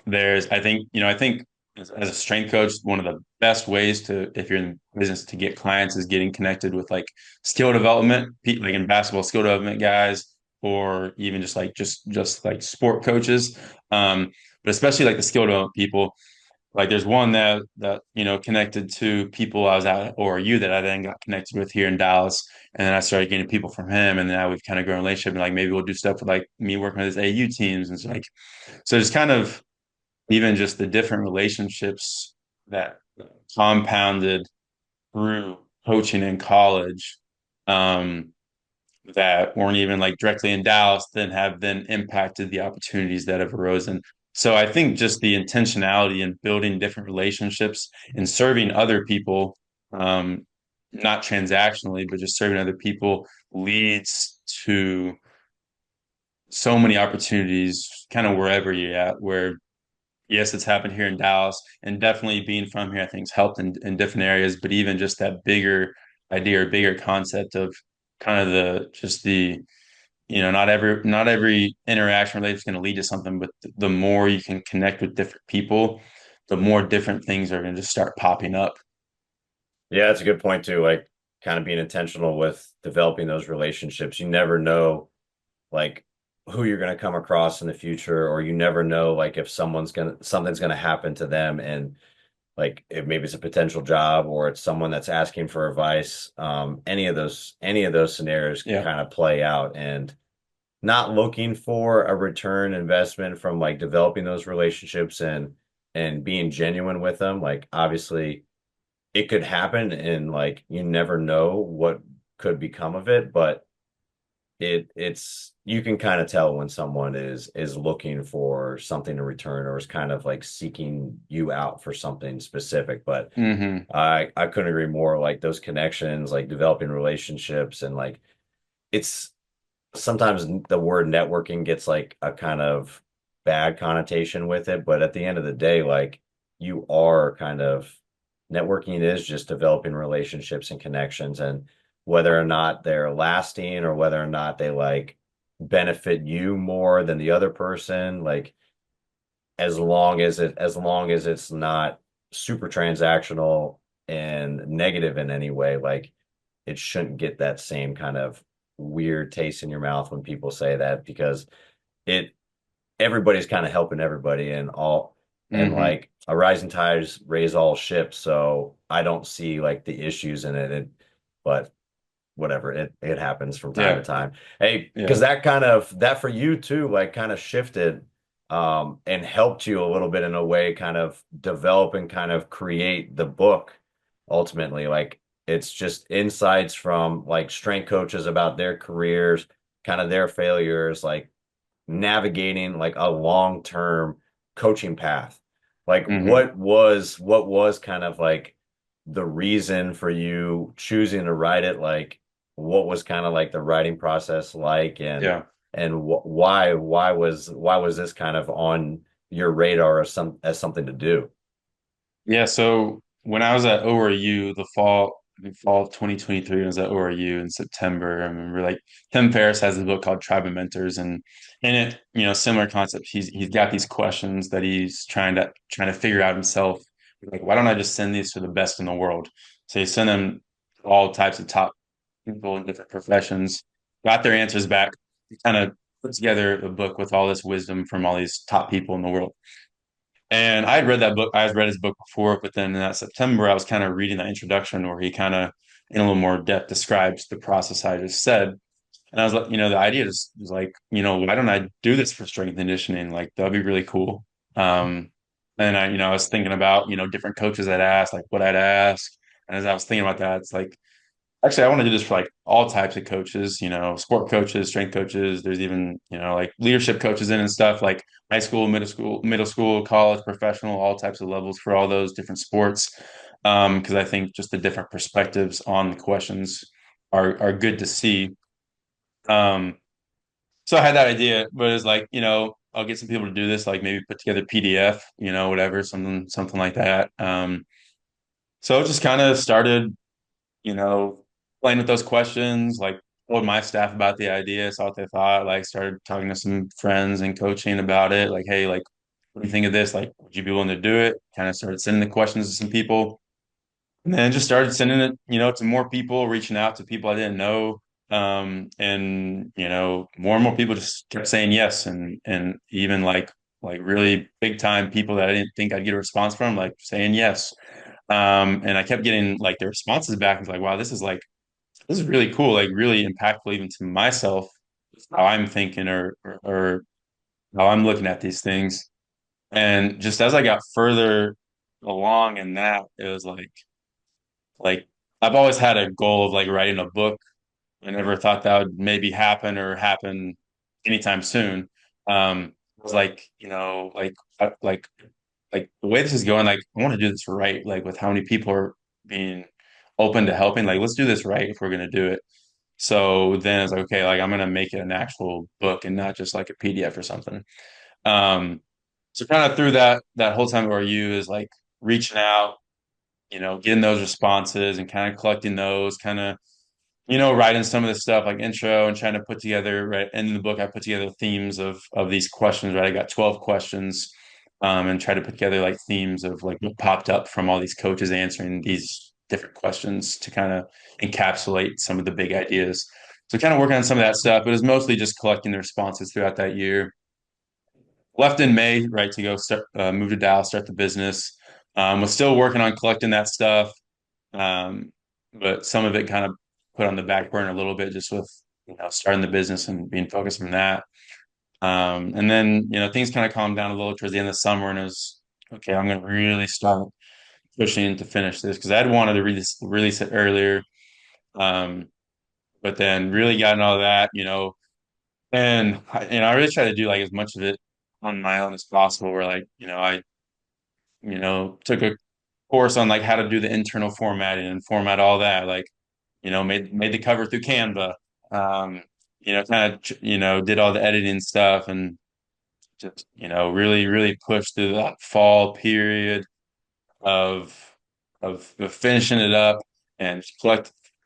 I think as a strength coach, one of the best ways to, if you're in business, to get clients is getting connected with like skill development, like in basketball, skill development guys, or even just like sport coaches. But especially like the skill development people, like there's one that connected to people I was at or you that I then got connected with here in Dallas, and then I started getting people from him, and now we've kind of grown a relationship, and like maybe we'll do stuff with like me working with his AU teams, and so it's kind of even just the different relationships that compounded through coaching in college, um, that weren't even like directly in Dallas, then impacted the opportunities that have arisen. So I think just the intentionality in building different relationships and serving other people, um, not transactionally, but just serving other people leads to so many opportunities kind of wherever you're at, where yes, it's happened here in Dallas, and definitely being from here, I think, has helped in different areas. But even just that bigger idea or bigger concept of kind of not every interaction related is going to lead to something, but the more you can connect with different people, the more different things are going to just start popping up. Yeah, that's a good point too. Like kind of being intentional with developing those relationships. You never know like who you're going to come across in the future, or you never know like if something's gonna happen to them, and like if maybe it's a potential job or it's someone that's asking for advice. Any of those scenarios can Yeah. kind of play out, and not looking for a return investment from like developing those relationships and being genuine with them. Like obviously it could happen and like you never know what could become of it, but it's you can kind of tell when someone is looking for something to return or is kind of like seeking you out for something specific. But Hmm. I couldn't agree more. Like those connections, like developing relationships, and like it's sometimes the word networking gets like a kind of bad connotation with it, but at the end of the day, like you are kind of networking is just developing relationships and connections. And whether or not they're lasting or whether or not they like benefit you more than the other person. Like as long as it's not super transactional and negative in any way, like it shouldn't get that same kind of weird taste in your mouth when people say that because it everybody's kind of helping everybody and Hmm. like a rising tides raise all ships. So I don't see like the issues in it. But whatever, it happens from time to Yeah. time. Hey, because Yeah. that for you too, like kind of shifted and helped you a little bit in a way, kind of develop and kind of create the book ultimately. Like it's just insights from like strength coaches about their careers, kind of their failures, like navigating like a long-term coaching path. Like Hmm. what was kind of like the reason for you choosing to write it? Like what was kind of like the writing process like Yeah. and why was this kind of on your radar as something to do? Yeah. So when I was at ORU, the fall of 2023, I was at ORU in September. I remember like Tim Ferriss has a book called Tribe of Mentors, and in it, similar concept. He's got these questions that he's trying to figure out himself. Like, why don't I just send these to the best in the world? So he sent them to all types of top people in different professions, got their answers back, kind of put together a book with all this wisdom from all these top people in the world. And I had read that book. I had read his book before, but then in that September, I was kind of reading the introduction where he kind of, in a little more depth, describes the process I just said. And I was like, the idea just was like, why don't I do this for strength and conditioning? Like that'd be really cool. Um, and I was thinking about, different coaches I'd ask, like what I'd ask. And as I was thinking about that, it's like, actually, I want to do this for like all types of coaches, sport coaches, strength coaches. There's even, like leadership coaches in and stuff like high school, middle school, college, professional, all types of levels for all those different sports. Because I think just the different perspectives on the questions are good to see. Um, so I had that idea, but it's like, I'll get some people to do this, like maybe put together PDF, whatever, something like that. So it just kind of started you know, playing with those questions, like told my staff about the idea, saw what they thought, like started talking to some friends and coaching about it. Like, hey, like, what do you think of this? Like, would you be willing to do it? Kind of started sending the questions to some people and then just started sending it, to more people, reaching out to people I didn't know. And more and more people just kept saying yes. And even like really big time people that I didn't think I'd get a response from, like saying yes. And I kept getting like the responses back. I was like, wow, this is really cool, like really impactful even to myself, how I'm thinking or how I'm looking at these things. And just as I got further along in that, it was like I've always had a goal of like writing a book. I never thought that would maybe happen anytime soon. It was like, like the way this is going, like I want to do this right, like with how many people are being open to helping. Like, let's do this right if we're gonna do it. So then it's like, okay, like I'm gonna make it an actual book and not just like a PDF or something. Um, so kind of through that whole time where you is like reaching out, getting those responses and kind of collecting those, kind of, writing some of the stuff like intro and trying to put together, right. And in the book, I put together themes of these questions, right? I got 12 questions, and try to put together like themes of like what popped up from all these coaches answering these different questions to kind of encapsulate some of the big ideas. So kind of working on some of that stuff, but it was mostly just collecting the responses throughout that year. Left in May, right, to go start, move to Dallas, start the business. Was still working on collecting that stuff, um, but some of it kind of put on the back burner a little bit, just with starting the business and being focused on that. And then things kind of calmed down a little towards the end of the summer, and it was okay. I'm going to really start pushing to finish this because I'd wanted to release it earlier, um, but then really gotten all that, and I really try to do like as much of it on my own as possible. Where like I took a course on like how to do the internal formatting and format all that. Like made the cover through Canva. Um, kind of did all the editing stuff and just really really pushed through that fall period of of finishing it up and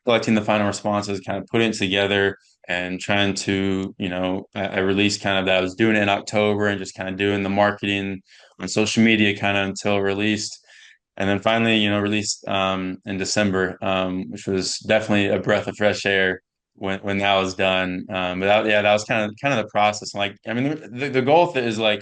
collecting the final responses, kind of putting it together and trying to, I released kind of that. I was doing it in October and just kind of doing the marketing on social media kind of until released. And then finally, released in December, which was definitely a breath of fresh air when that was done. But yeah, that was kind of the process. Like, I mean, the goal of it is like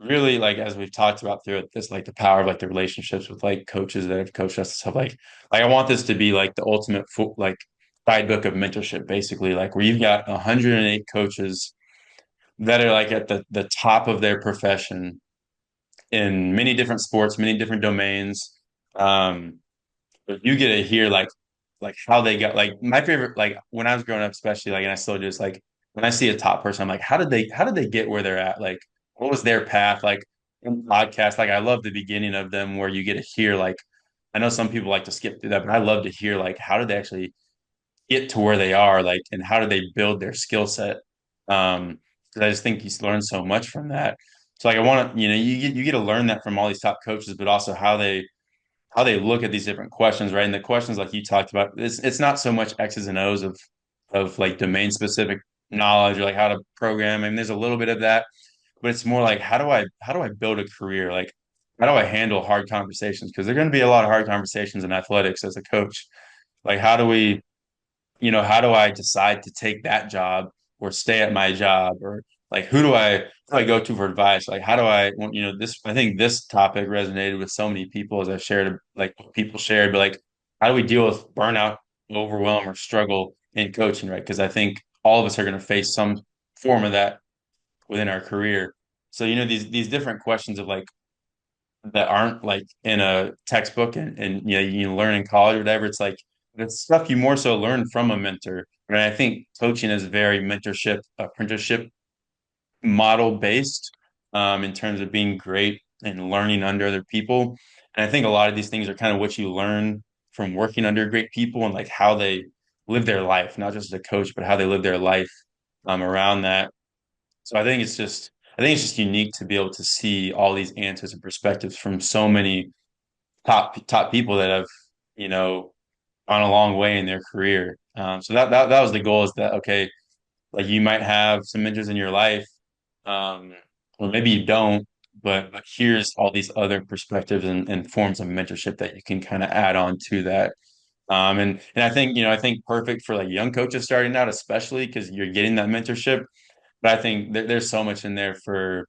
really like as we've talked about through it, this like the power of like the relationships with like coaches that have coached us and stuff like I want this to be like the ultimate like guidebook of mentorship, basically, like where you've got 108 coaches that are like at the top of their profession in many different sports, many different domains. Um, but you get to hear like how they got like my favorite like when I was growing up, especially like and I still just like when I see a top person, I'm like, how did they get where they're at? Like what was their path? Like in podcasts, like I love the beginning of them where you get to hear like I know some people like to skip through that, but I love to hear like how did they actually get to where they are, like and how did they build their skill set? Because I just think you learn so much from that. So like I want to, you get to learn that from all these top coaches, but also how they look at these different questions, right? And the questions like you talked about, it's not so much X's and O's of like domain specific knowledge or like how to program. I mean, there's a little bit of that, but it's more like how do I build a career? Like how do I handle hard conversations? Because there are going to be a lot of hard conversations in athletics as a coach. Like how do I decide to take that job or stay at my job or like who do I go to for advice? Like how do I want this I think this topic resonated with so many people as I shared like people shared, but like how do we deal with burnout, overwhelm, or struggle in coaching, right? Because I think all of us are going to face some form of that within our career. So these different questions of like that aren't like in a textbook and you learn in college or whatever. It's like it's stuff you more so learn from a mentor. And I think coaching is very mentorship, apprenticeship model based in terms of being great and learning under other people. And I think a lot of these things are kind of what you learn from working under great people and like how they live their life, not just as a coach, but how they live their life around that. So I think it's just unique to be able to see all these answers and perspectives from so many top people that have, you know, gone a long way in their career. So that was the goal is that okay, like you might have some mentors in your life, um, or maybe you don't, but here's all these other perspectives and forms of mentorship that you can kind of add on to that. And I think, I think perfect for like young coaches starting out, especially because you're getting that mentorship. But I think there's so much in there for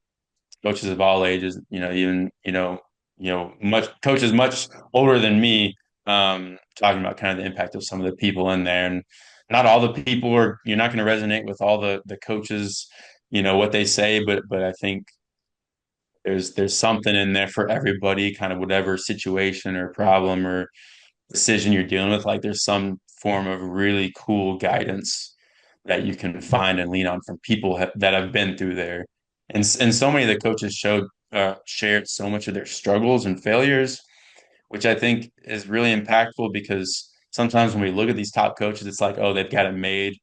coaches of all ages, even, much coaches much older than me, talking about kind of the impact of some of the people in there. And not all the people you're not going to resonate with all the coaches, what they say, but I think there's something in there for everybody, kind of whatever situation or problem or decision you're dealing with. Like there's some form of really cool guidance that you can find and lean on from people that have been through there. And so many of the coaches shared so much of their struggles and failures, which I think is really impactful because sometimes when we look at these top coaches, it's like, oh, they've got it made,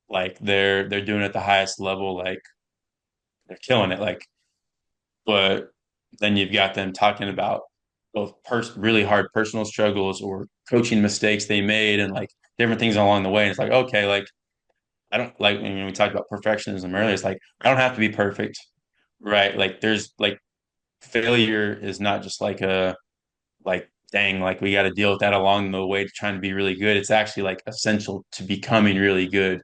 like they're doing it at the highest level, like they're killing it, like. But then you've got them talking about both really hard personal struggles or coaching mistakes they made and like different things along the way. And it's like, okay, like I don't like when we talked about perfectionism earlier, it's like I don't have to be perfect, right? Like there's like failure is not just like a like dang, like we got to deal with that along the way to trying to be really good. It's actually like essential to becoming really good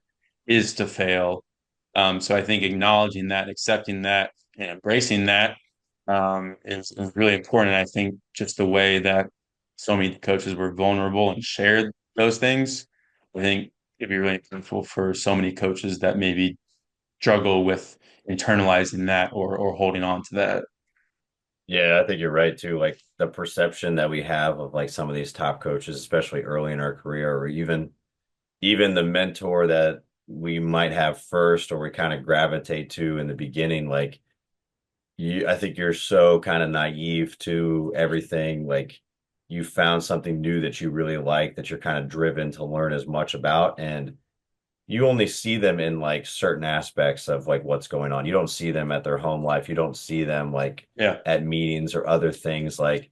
is to fail. So I think acknowledging that, accepting that, and embracing that is really important. And I think just the way that so many coaches were vulnerable and shared those things, I think it'd be really impactful for so many coaches that maybe struggle with internalizing that or holding on to that. Yeah, I think you're right too. Like the perception that we have of like some of these top coaches, especially early in our career, or even the mentor that we might have first or we kind of gravitate to in the beginning, like I think you're so kind of naive to everything. Like you found something new that you really like that you're kind of driven to learn as much about. And you only see them in like certain aspects of like what's going on. You don't see them at their home life. You don't see them like Yeah. at meetings or other things. Like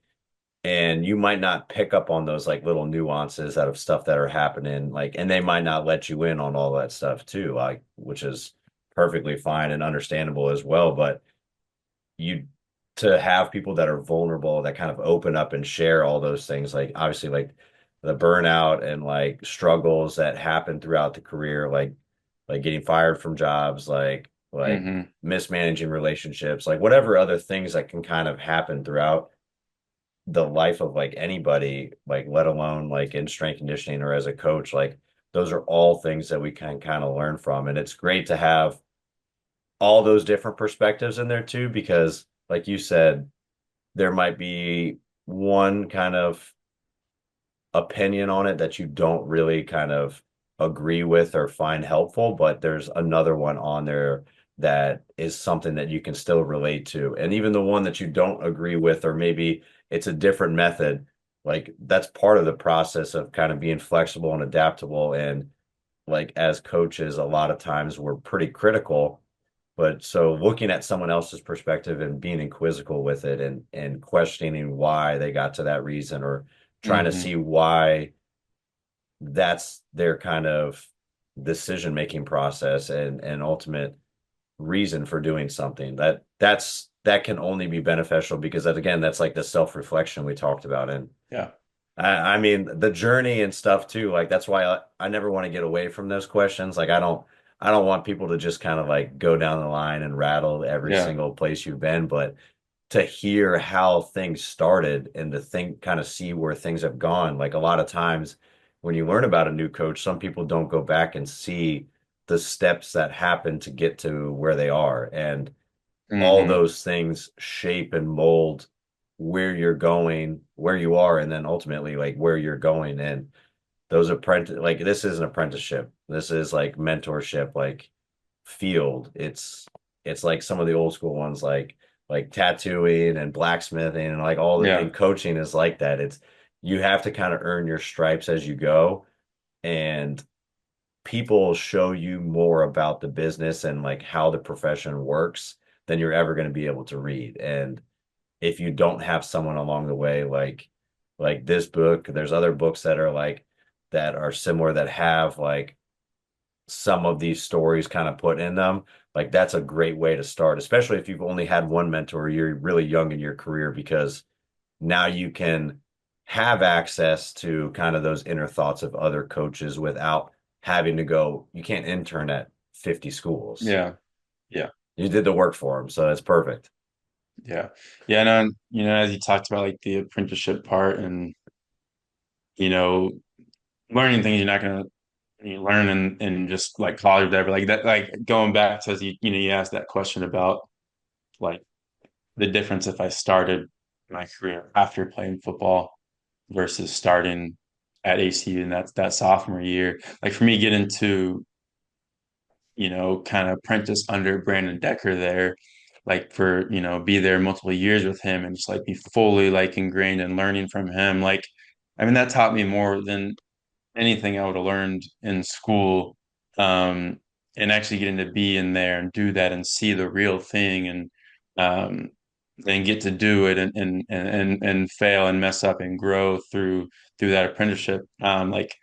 and you might not pick up on those like little nuances out of stuff that are happening, like, and they might not let you in on all that stuff too, like, which is perfectly fine and understandable as well. But you to have people that are vulnerable that kind of open up and share all those things, like obviously like the burnout and like struggles that happen throughout the career, like getting fired from jobs, like Hmm. mismanaging relationships, like whatever other things that can kind of happen throughout the life of like anybody, like let alone like in strength conditioning or as a coach, like those are all things that we can kind of learn from. And it's great to have all those different perspectives in there too, because like you said, there might be one kind of opinion on it that you don't really kind of agree with or find helpful, but there's another one on there that is something that you can still relate to. And even the one that you don't agree with, or maybe it's a different method, like that's part of the process of kind of being flexible and adaptable. And like as coaches, a lot of times we're pretty critical. But so looking at someone else's perspective and being inquisical with it and questioning why they got to that reason or trying to Hmm. see why that's their kind of decision making process and ultimate reason for doing something that can only be beneficial because that again that's like the self-reflection we talked about. And Yeah. I mean the journey and stuff too, like that's why I never want to get away from those questions. Like I don't want people to just kind of like go down the line and rattle every Yeah. single place you've been, but to hear how things started and to think kind of see where things have gone. Like a lot of times when you learn about a new coach, some people don't go back and see the steps that happen to get to where they are. And all Hmm. those things shape and mold where you're going, where you are, and then ultimately like where you're going. And those apprentice like this is an apprenticeship. This is like mentorship, like field. It's like some of the old school ones like tattooing and blacksmithing and like all the Yeah. and coaching is like that. It's you have to kind of earn your stripes as you go, and people show you more about the business and like how the profession works than you're ever going to be able to read. And if you don't have someone along the way, like this book, there's other books that are like that are similar that have like some of these stories kind of put in them. Like that's a great way to start, especially if you've only had one mentor, you're really young in your career, because now you can have access to kind of those inner thoughts of other coaches without having to go, you can't intern at 50 schools. Yeah. Yeah. You did the work for them, so that's perfect. Yeah. Yeah. And as you talked about like the apprenticeship part and, you know, learning things you're not gonna learn in just like college or whatever, like that, like going back to you asked that question about like the difference if I started my career after playing football versus starting at ACU and that's that sophomore year. Like for me, getting to kind of apprentice under Brandon Decker there, like for, be there multiple years with him and just like be fully like ingrained and learning from him. Like, I mean, that taught me more than anything I would have learned in school. Um, and actually getting to be in there and do that and see the real thing um, and get to do it and fail and mess up and grow through that apprenticeship. Like,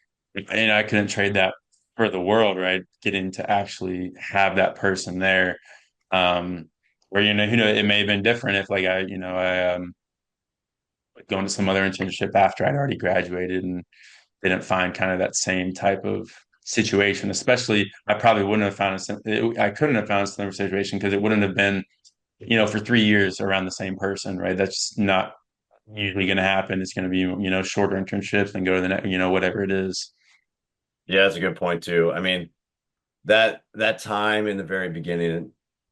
and I couldn't trade that for the world, right? Getting to actually have that person there. Where it may have been different if like I going to some other internship after I'd already graduated and didn't find kind of that same type of situation. Especially, I probably wouldn't have found I couldn't have found a similar situation because it wouldn't have been, for 3 years around the same person, right? That's not usually going to happen. It's going to be, shorter internships and go to the next, whatever it is. Yeah, that's a good point too. I mean, that time in the very beginning,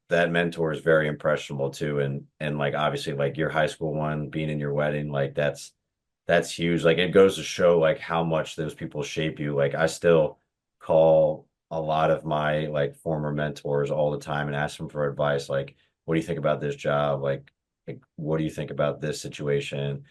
that mentor is very impressionable too. And like obviously like your high school one being in your wedding, like that's huge. Like it goes to show like how much those people shape you. Like I still call a lot of my like former mentors all the time and ask them for advice. Like, what do you think about this job? Like what do you think about this situation?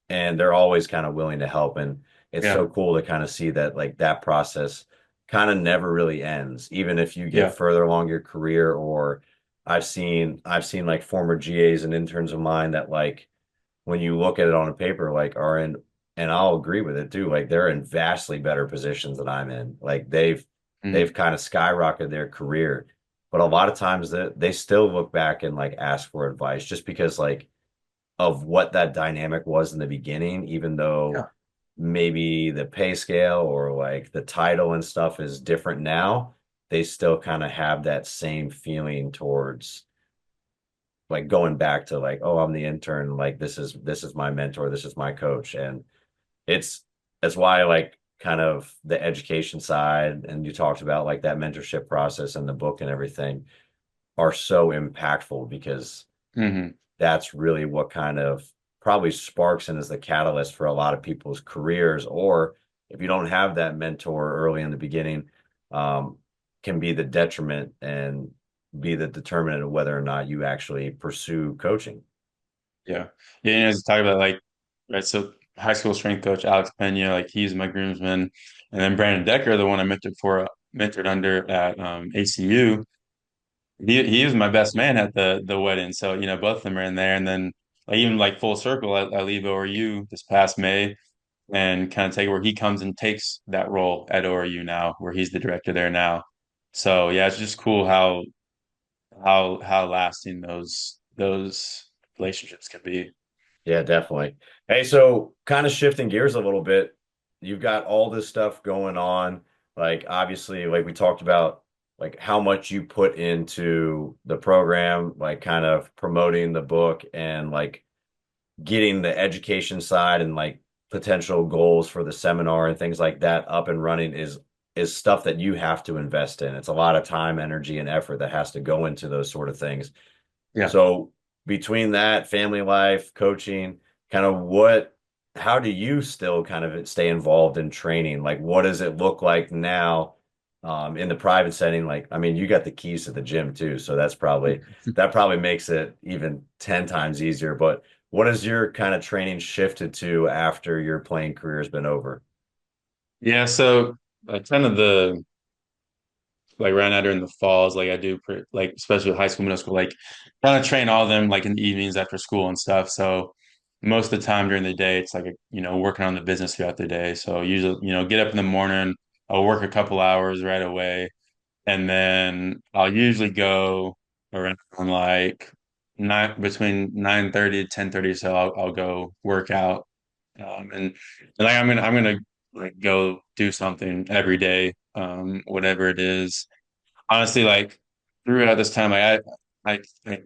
And they're always kind of willing to help. And it's Yeah. so cool to kind of see that like that process kind of never really ends, even if you get Yeah. further along your career. Or I've seen like former GAs and interns of mine that like when you look at it on a paper, like are in, and I'll agree with it too. Like they're in vastly better positions than I'm in. Like they've Mhm. kind of skyrocketed their career, but a lot of times that they still look back and like ask for advice just because like of what that dynamic was in the beginning, even though Yeah. maybe the pay scale or like the title and stuff is different now, they still kind of have that same feeling towards like going back to like, oh, I'm the intern, like this is my mentor, this is my coach. And it's that's why I like kind of the education side and you talked about like that mentorship process and the book and everything are so impactful because Hmm. that's really what kind of probably sparks and is the catalyst for a lot of people's careers. Or if you don't have that mentor early in the beginning, um, can be the detriment and be the determinant of whether or not you actually pursue coaching. Yeah. Yeah. You know, talk about like, right. So high school strength coach Alex Pena, like he's my groomsman. And then Brandon Decker, the one I mentored under at ACU, he was my best man at the wedding. So, you know, both of them are in there. And then like even like full circle, I leave ORU this past May and kind of take where he comes and takes that role at ORU now, where he's the director there now. So yeah, it's just cool how lasting those relationships can be. Yeah, definitely. Hey, so kind of shifting gears a little bit, you've got all this stuff going on. Like obviously, like we talked about, like how much you put into the program, like kind of promoting the book and like getting the education side and like potential goals for the seminar and things like that up and running is stuff that you have to invest in. It's a lot of time, energy, and effort that has to go into those sort of things. Yeah. So between that, family life, coaching, kind of how do you still kind of stay involved in training? Like, what does it look like now, in the private setting? Like, I mean, you got the keys to the gym too, so that probably makes it even 10 times easier. But what has your kind of training shifted to after your playing career has been over? Yeah, so kind of the like right now during the falls, like I do like especially with high school, middle school, like kind of train all of them like in the evenings after school and stuff. So most of the time during the day, it's like you know working on the business throughout the day. So usually you know get up in the morning, I'll work a couple hours right away, and then I'll usually go around like nine between 9:30 to 10:30. So I'll go work out, and like I'm gonna like go do something every day, whatever it is. Honestly, like throughout this time, like I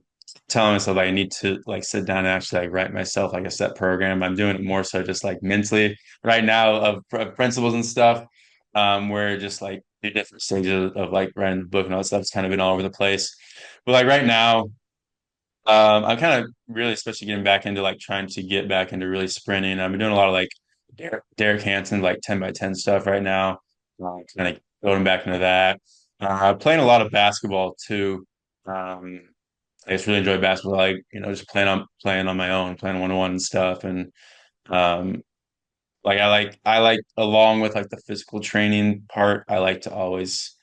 tell myself like, I need to like sit down and actually like write myself like a set program. I'm doing it more so just like mentally right now of principles and stuff, where just like the different stages of like writing the book and all that stuff's kind of been all over the place. But like right now, I'm kind of really, especially getting back into like trying to get back into really sprinting. I've been doing a lot of like Derek Hansen, like 10 by 10 stuff right now. Kind of going back into that. Playing a lot of basketball too. Um, I just really enjoy basketball. Like, you know, just playing on my own, playing one-on-one and stuff. And um, like I like along with like the physical training part, I like to always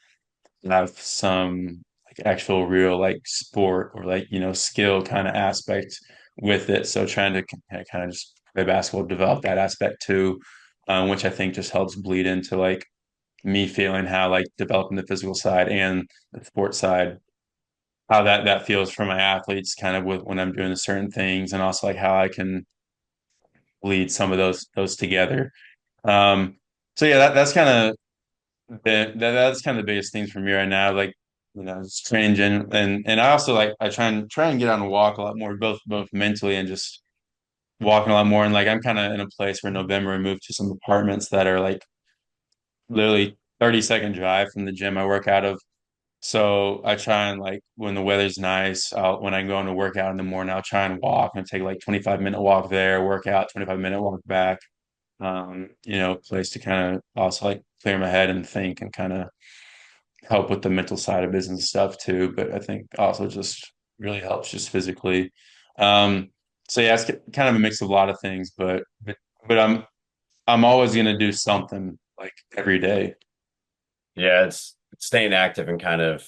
have some like actual real like sport or like you know skill kind of aspect with it. So trying to kind of just play basketball, develop that aspect too, which I think just helps bleed into like me feeling how like developing the physical side and the sports side, how that feels for my athletes, kind of with when I'm doing certain things, and also like how I can lead some of those together. Um, so yeah, that's kind of that's kind of the biggest things for me right now. Like, you know, just training and I also like I try and get on a walk a lot more, both mentally and just walking a lot more. And like I'm kind of in a place where in November I moved to some apartments that are like literally 30-second drive from the gym I work out of. So I try and like when the weather's nice, when I go into workout in the morning, I'll try and walk and take like 25-minute walk there, workout, 25-minute walk back. You know, place to kind of also like clear my head and think and kind of help with the mental side of business stuff too, but I think also just really helps just physically. Um, so yeah, it's kind of a mix of a lot of things, but I'm always gonna do something like every day. Yeah, it's staying active and kind of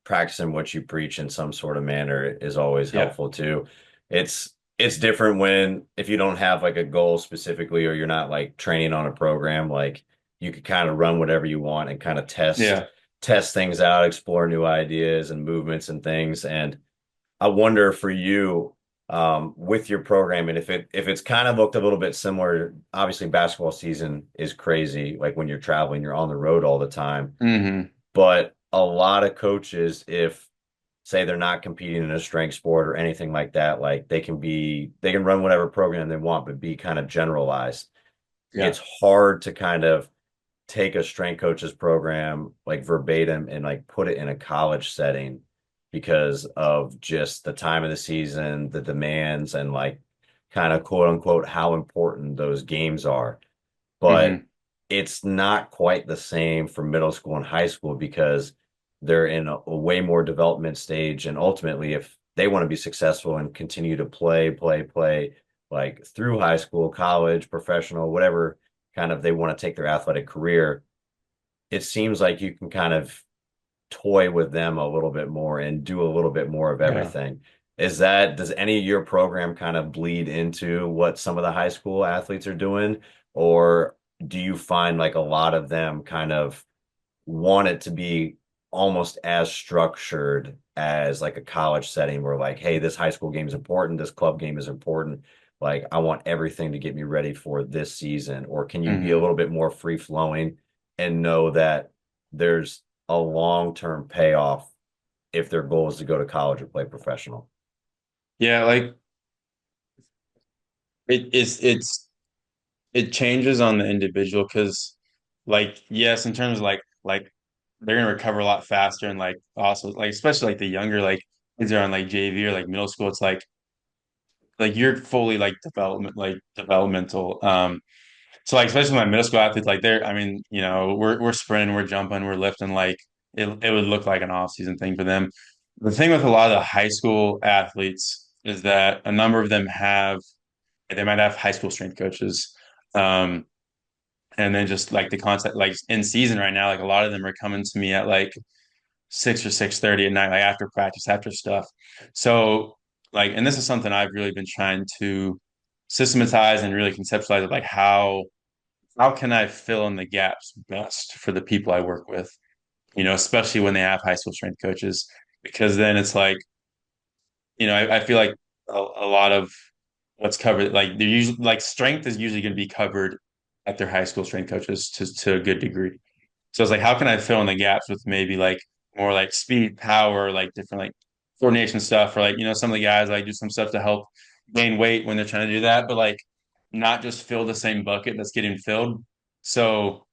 practicing what you preach in some sort of manner is always Yeah. helpful too. It's it's different when if you don't have like a goal specifically or you're not like training on a program, like you could kind of run whatever you want and kind of Yeah. test things out, explore new ideas and movements and things. And I wonder for you, with your program, and if it's kind of looked a little bit similar, obviously basketball season is crazy, like when you're traveling, you're on the road all the time. Hmm. But a lot of coaches, if say they're not competing in a strength sport or anything like that, like they can run whatever program they want, but be kind of generalized. Yeah. It's hard to kind of take a strength coach's program like verbatim and like put it in a college setting because of just the time of the season, the demands, and like kind of quote unquote how important those games are. But Hmm. it's not quite the same for middle school and high school because they're in a way more development stage. And ultimately, if they want to be successful and continue to play, like through high school, college, professional, whatever kind of they want to take their athletic career, it seems like you can kind of toy with them a little bit more and do a little bit more of Yeah. everything. Does any of your program kind of bleed into what some of the high school athletes are doing? Or do you find like a lot of them kind of want it to be almost as structured as like a college setting where like, hey, this high school game is important, this club game is important. Like I want everything to get me ready for this season. Or can you be a Hmm. little bit more free flowing and know that there's a long-term payoff if their goal is to go to college or play professional? Yeah, like it changes on the individual because like yes, in terms of like they're gonna recover a lot faster and like also like especially like the younger like kids are on like JV or like middle school, it's like you're fully like developmental. So like especially my middle school athletes, like they're I mean, we're sprinting, we're jumping, we're lifting like it would look like an off season thing for them. The thing with a lot of the high school athletes is that a number of them have they might have high school strength coaches. Um, and then just like the concept, like in season right now, like a lot of them are coming to me at like 6 or 6:30 at night, like after practice, after stuff. So like, and this is something I've really been trying to systematize and really conceptualize of like how can I fill in the gaps best for the people I work with, especially when they have high school strength coaches, because then it's like, I feel like a lot of what's covered, like they're usually like strength is usually going to be covered at their high school strength coaches to a good degree. So it's like, how can I fill in the gaps with maybe like more like speed, power, like different like coordination stuff, or like, some of the guys like do some stuff to help gain weight when they're trying to do that, but like not just fill the same bucket that's getting filled. So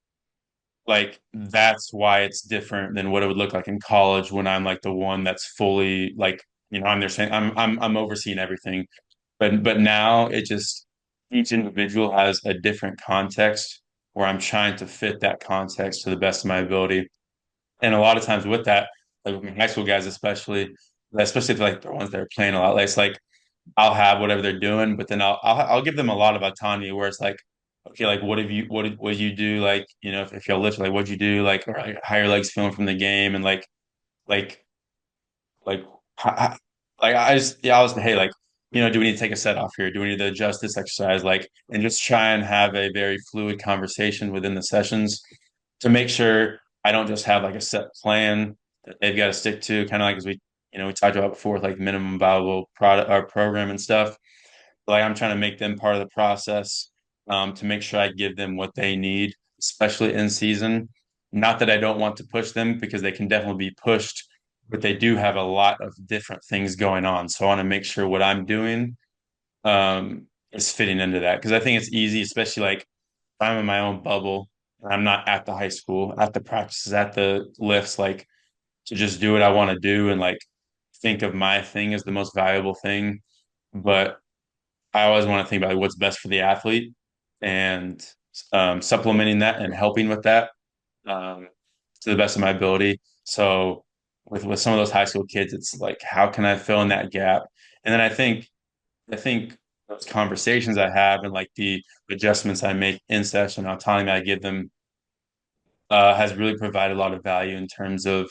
like that's why it's different than what it would look like in college when I'm like the one that's fully like, I'm there saying I'm overseeing everything. But now it just each individual has a different context where I'm trying to fit that context to the best of my ability. And a lot of times with that, like with my high school guys especially if like the ones that are playing a lot, like it's like I'll have whatever they're doing, but then I'll give them a lot of autonomy where it's like, okay, like what did you do? Like, if y'all lift, like what'd you do? Like, or like how your legs feeling from the game and like like I, like I just yeah, I was hey, like, do we need to take a set off here? Do we need to adjust this exercise? Like, and just try and have a very fluid conversation within the sessions to make sure I don't just have like a set plan that they've got to stick to, kind of like as we talked about before with like minimum viable product or program and stuff. Like I'm trying to make them part of the process, to make sure I give them what they need, especially in season. Not that I don't want to push them because they can definitely be pushed, but they do have a lot of different things going on. So I want to make sure what I'm doing, is fitting into that because I think it's easy, especially like if I'm in my own bubble and I'm not at the high school, at the practices, at the lifts, like to just do what I want to do and like think of my thing as the most valuable thing. But I always want to think about like, what's best for the athlete and supplementing that and helping with that, um, to the best of my ability. So with some of those high school kids, it's like, how can I fill in that gap? And then I think those conversations I have and like the adjustments I make in session, autonomy I give them, has really provided a lot of value in terms of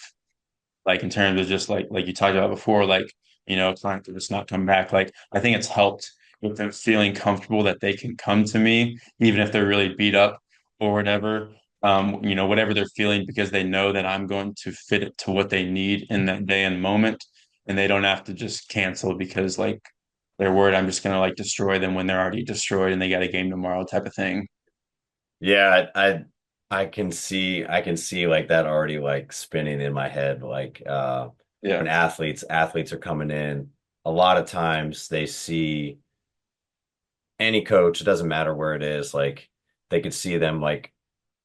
just like you talked about before, like trying to just not come back. Like I think it's helped with them feeling comfortable that they can come to me, even if they're really beat up or whatever. Whatever they're feeling, because they know that I'm going to fit it to what they need in that day and moment, and they don't have to just cancel because like they're worried I'm just gonna like destroy them when they're already destroyed and they got a game tomorrow type of thing. Yeah, I can see like that already like spinning in my head. Like when Yeah. athletes are coming in, a lot of times they see any coach, it doesn't matter where it is, like they could see them like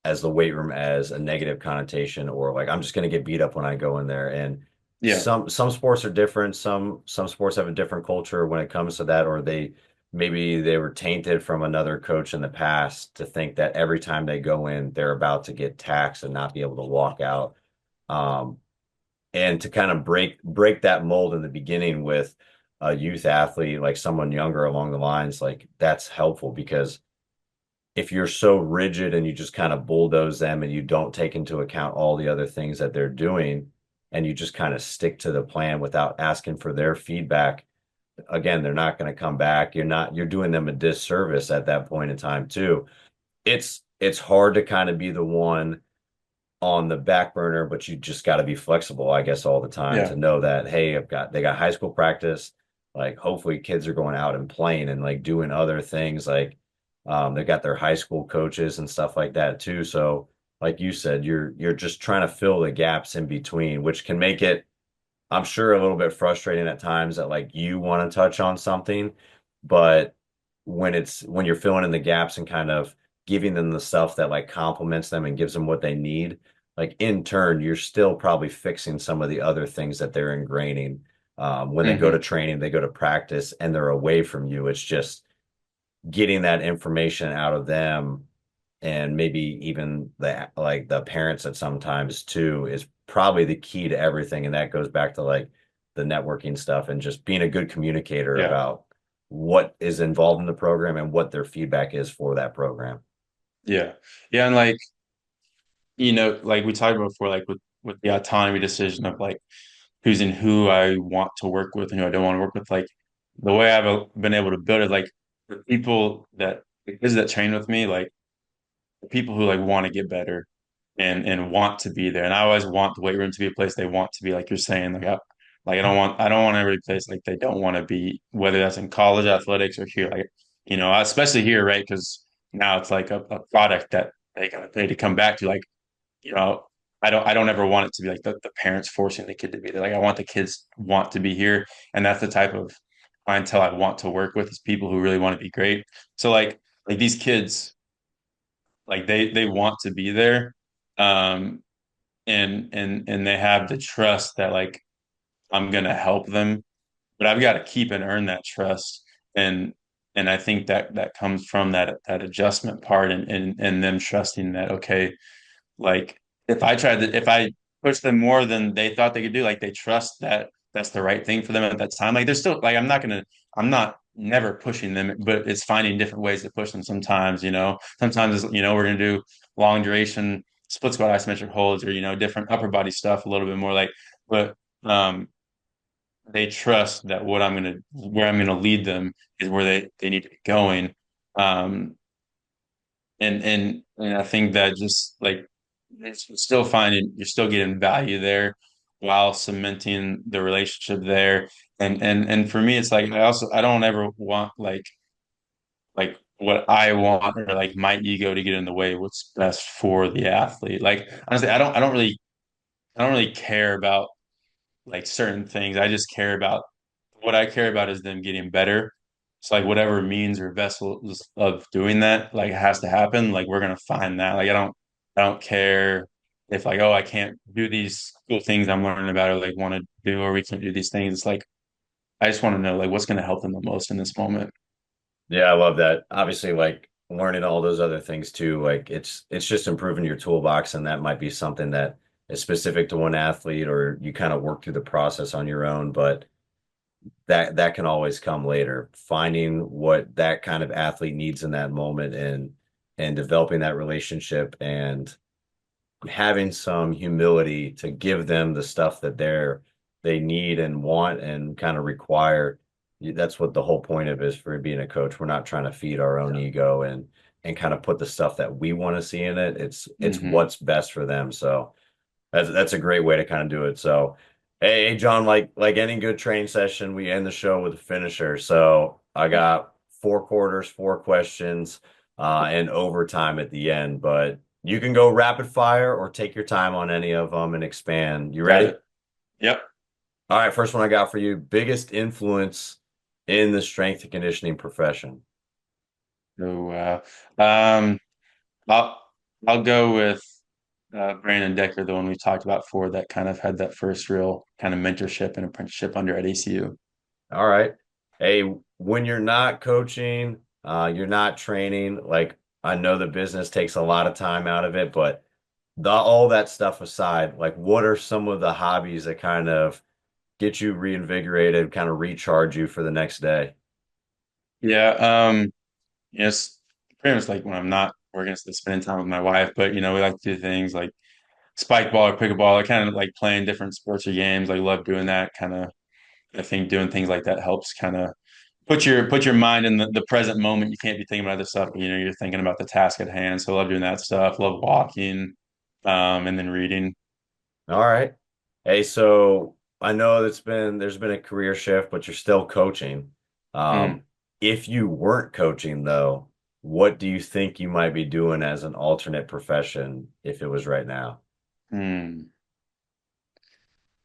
as the weight room as a negative connotation, or like I'm just going to get beat up when I go in there. And Yeah. some sports are different. Some sports have a different culture when it comes to that, or maybe they were tainted from another coach in the past to think that every time they go in, they're about to get taxed and not be able to walk out. Um, and to kind of break that mold in the beginning with a youth athlete, like someone younger along the lines, like that's helpful because if you're so rigid and you just kind of bulldoze them and you don't take into account all the other things that they're doing and you just kind of stick to the plan without asking for their feedback, again, they're not going to come back. You're doing them a disservice at that point in time too. It's hard to kind of be the one on the back burner, but you just got to be flexible, I guess, all the time to Yeah. know that, hey, they got high school practice. Like, hopefully, kids are going out and playing and like doing other things. Like, they got their high school coaches and stuff like that too. So, like you said, you're just trying to fill the gaps in between, which can make it, I'm sure, a little bit frustrating at times that like you want to touch on something, but when you're filling in the gaps and kind of giving them the stuff that like complements them and gives them what they need, like in turn, you're still probably fixing some of the other things that they're ingraining. When they go to Hmm. training, they go to practice, and they're away from you. It's just getting that information out of them, and maybe even the parents at sometimes too is probably the key to everything. And that goes back to like the networking stuff and just being a good communicator Yeah. about what is involved in the program and what their feedback is for that program. Yeah. Yeah. And like, like we talked about before, like with the autonomy decision of like choosing who I want to work with and who I don't want to work with, like the way I've been able to build it, like the kids that train with me, like the people who like want to get better and want to be there. And I always want the weight room to be a place they want to be, like you're saying. Like I don't want every place like they don't want to be, whether that's in college athletics or here, like especially here, right? Because now it's like a product that they gotta pay to come back to. Like, you know, I don't ever want it to be like the parents forcing the kid to be there. Like I want the kids want to be here. And that's the type of clientele I want to work with, is people who really want to be great. So like these kids, like they want to be there. Um, and they have the trust that like I'm gonna help them, but I've got to keep and earn that trust. And and I think that comes from that adjustment part, and them trusting that, okay, like if I push them more than they thought they could do, like they trust that that's the right thing for them at that time. Like they're still like I'm not never pushing them, but it's finding different ways to push them sometimes, Sometimes we're gonna do long duration split squat isometric holds, or different upper body stuff a little bit more like, but um they trust that where I'm gonna lead them is where they need to be going. Um and I think that just like you're still getting value there while cementing the relationship there. And for me, it's like I don't ever want like what I want, or like my ego to get in the way of what's best for the athlete. Like honestly, I don't really care about like certain things. I just care about what I care about is them getting better. So like whatever means or vessels of doing that like has to happen. Like we're gonna find that. Like I don't care if like, oh, I can't do these cool things I'm learning about, or like want to do, or we can't do these things. It's like I just want to know like what's gonna help them the most in this moment. Yeah, I love that. Obviously, like learning all those other things too, like it's just improving your toolbox, and that might be something that is specific to one athlete, or you kind of work through the process on your own, but that can always come later. Finding what that kind of athlete needs in that moment, and developing that relationship, and having some humility to give them the stuff that they need and want and kind of require. That's what the whole point of is for being a coach. We're not trying to feed our own Yeah. ego and kind of put the stuff that we want to see in it. It's Hmm. what's best for them. So that's a great way to kind of do it. So, hey, John, like any good training session, we end the show with a finisher. So I got 4 quarters, 4 questions, and overtime at the end. But you can go rapid fire or take your time on any of them and expand. You Got ready? it. Yep. All right, first one I got for you. Biggest influence in the strength and conditioning profession. Oh wow. Um, I'll I'll go with Brandon Decker, the one we talked about before, that kind of had that first real kind of mentorship and apprenticeship under at ACU. All right. Hey, when you're not coaching, you're not training, like I know the business takes a lot of time out of it, but all that stuff aside, like what are some of the hobbies that kind of get you reinvigorated, kind of recharge you for the next day? Yeah. Yes, pretty much like when I'm not working, it's spending time with my wife. But we like to do things like spike ball or pickleball. I kind of like playing different sports or games. Like love doing that. Kind of, I think doing things like that helps kind of put your mind in the present moment. You can't be thinking about other stuff. You're thinking about the task at hand. So I love doing that stuff. Love walking, and then reading. All right. Hey, so I know there's been a career shift, but you're still coaching. Mm, Um, if you weren't coaching though, what do you think you might be doing as an alternate profession if it was right now? mm.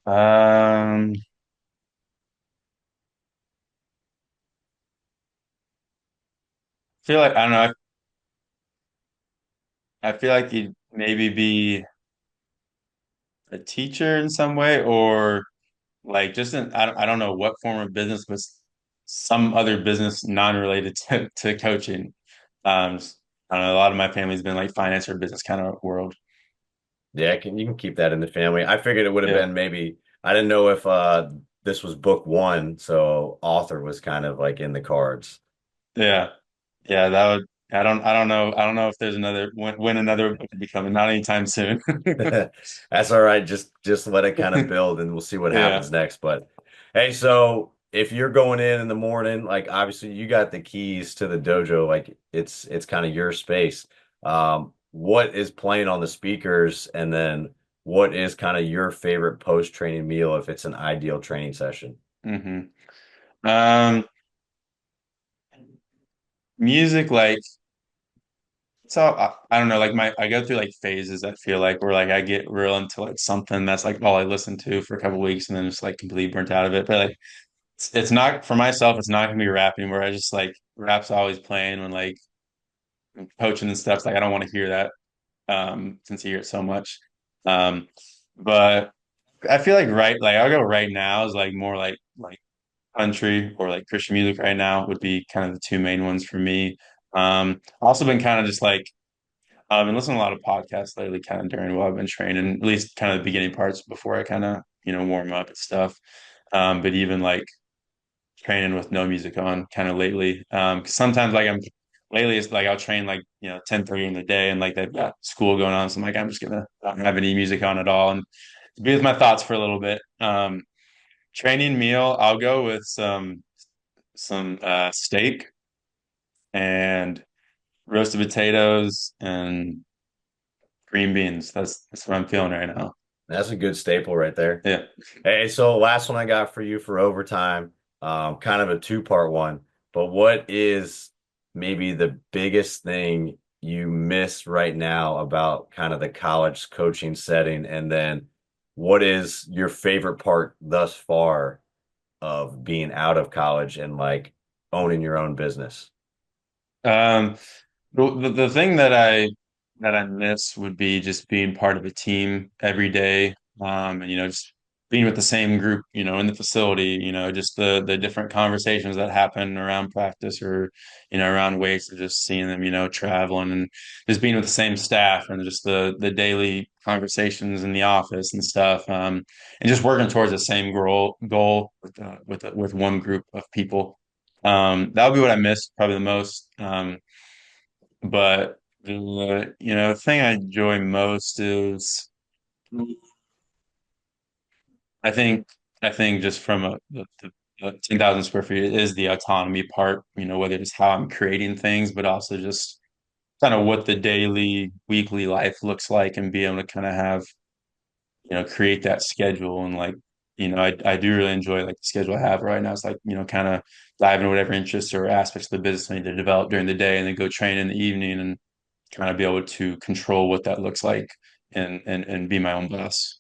Um, feel like I don't know. I feel like you'd maybe be a teacher in some way, or like just in I don't know what form of business, but some other business non-related to coaching. I don't know. A lot of my family's been like finance or business kind of world. Yeah, you can keep that in the family. I figured it would have Yeah, been maybe I didn't know if this was book one, so author was kind of like in the cards. yeah, yeah. That would. I don't know. I don't know if there's another when another book will be coming. Not anytime soon. That's all right. Just let it kind of build and we'll see what Yeah. happens next. But hey, so if you're going in the morning, like obviously you got the keys to the dojo, like it's kind of your space. What is playing on the speakers, and then what is kind of your favorite post-training meal if it's an ideal training session? Hmm. Um, music like. So I don't know, like I go through like phases. I feel like where like I get real into like something that's like all I listen to for a couple weeks and then just like completely burnt out of it. But like it's not for myself. It's not gonna be rap anymore. I just like rap's always playing when like I'm coaching and stuff. It's like I don't want to hear that since you hear it so much. Um, but I feel like like I'll go right now is like more like country or like Christian music right now would be kind of the two main ones for me. Also been kind of just like I've been listening to a lot of podcasts lately, kind of during while I've been training, at least kind of the beginning parts before I kind of, warm up and stuff. But even like training with no music on kind of lately. 'Cause sometimes like lately it's like I'll train like, 10:30 in the day and like they've got school going on. So I'm like, I'm just gonna not have any music on at all and be with my thoughts for a little bit. Training meal, I'll go with some steak and roasted potatoes and green beans. That's what I'm feeling right now. That's a good staple right there. Yeah. Hey, so last one I got for you for overtime, kind of a two-part one, but what is maybe the biggest thing you miss right now about kind of the college coaching setting? And then what is your favorite part thus far of being out of college and like owning your own business? Um, the thing that I miss would be just being part of a team every day. And just being with the same group, in the facility, just the different conversations that happen around practice or, around weights or just seeing them, traveling and just being with the same staff and just the daily conversations in the office and stuff. And just working towards the same goal with one group of people. That would be what I miss probably the most. But the thing I enjoy most is I think I think just from the 10,000 square feet is the autonomy part, whether it's how I'm creating things, but also just kind of what the daily, weekly life looks like and be able to kind of have, create that schedule. And like, I do really enjoy like the schedule I have right now. It's like, kind of dive into whatever interests or aspects of the business I need to develop during the day and then go train in the evening and kind of be able to control what that looks like and be my own boss.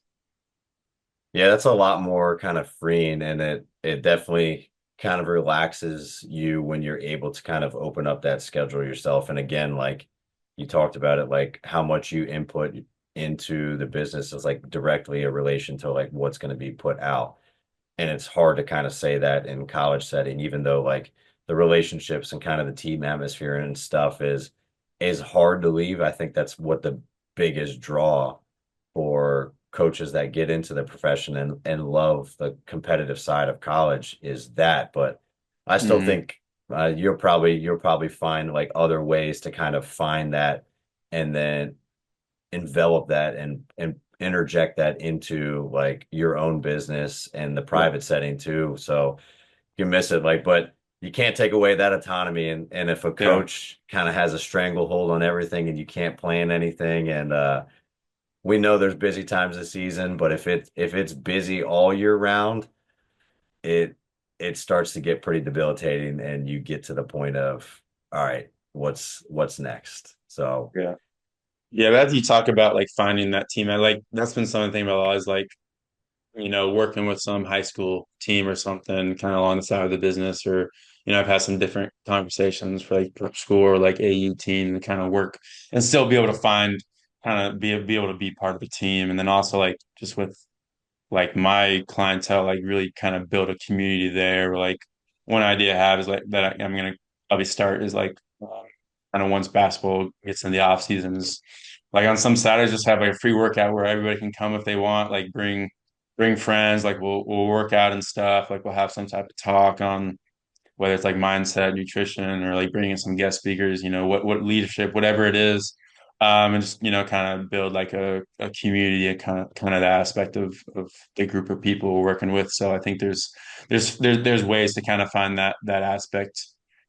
Yeah, that's a lot more kind of freeing, and it definitely kind of relaxes you when you're able to kind of open up that schedule yourself. And again, like you talked about it, like how much you input into the business is like directly a relation to like what's going to be put out. And it's hard to kind of say that in college setting, even though like the relationships and kind of the team atmosphere and stuff is hard to leave. I think that's what the biggest draw for coaches that get into the profession and love the competitive side of college is that. But I still Hmm. think you'll probably find like other ways to kind of find that and then envelop that and interject that into like your own business and the Yeah. private setting too. So you miss it like, but you can't take away that autonomy. And if a Yeah. coach kind of has a stranglehold on everything and you can't plan anything, and we know there's busy times this season, but if it's busy all year round, it it starts to get pretty debilitating, and you get to the point of, all right, what's next? So Yeah. Yeah. As you talk about like finding that team, I like that's been something about always like, working with some high school team or something kind of along the side of the business or, I've had some different conversations for like prep school or like AU team to kind of work and still be able to find kind of be able to be part of the team. And then also like just with like my clientele, like really kind of build a community there. Like one idea I have is like that I'm gonna probably start is like kind of once basketball gets in the off seasons, like on some Saturdays just have like a free workout where everybody can come if they want, like bring friends, like we'll work out and stuff, like we'll have some type of talk on whether it's like mindset, nutrition, or like bringing some guest speakers, what leadership, whatever it is, and just kind of build like a community, a kind of the aspect of the group of people we're working with. So I think there's ways to kind of find that aspect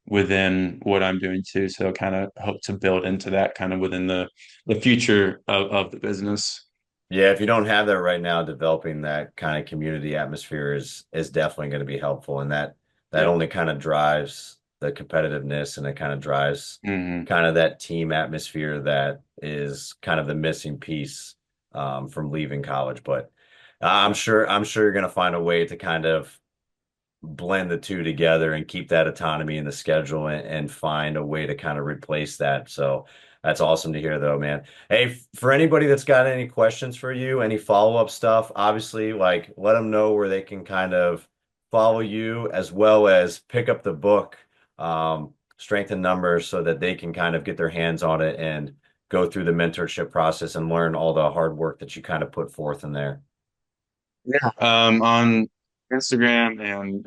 within what I'm doing too. So kind of hope to build into that kind of within the future of the business. yeah, if you don't have that right now, developing that kind of community atmosphere is definitely going to be helpful. And that Yeah. only kind of drives the competitiveness, and it kind of drives Hmm. kind of that team atmosphere that is kind of the missing piece from leaving college. But I'm sure you're going to find a way to kind of blend the two together and keep that autonomy in the schedule, and find a way to kind of replace that. So that's awesome to hear though, man. Hey, for anybody that's got any questions for you, any follow-up stuff, obviously like let them know where they can kind of follow you as well as pick up the book, Strength in Numbers, so that they can kind of get their hands on it and go through the mentorship process and learn all the hard work that you kind of put forth in there. Yeah. On Instagram and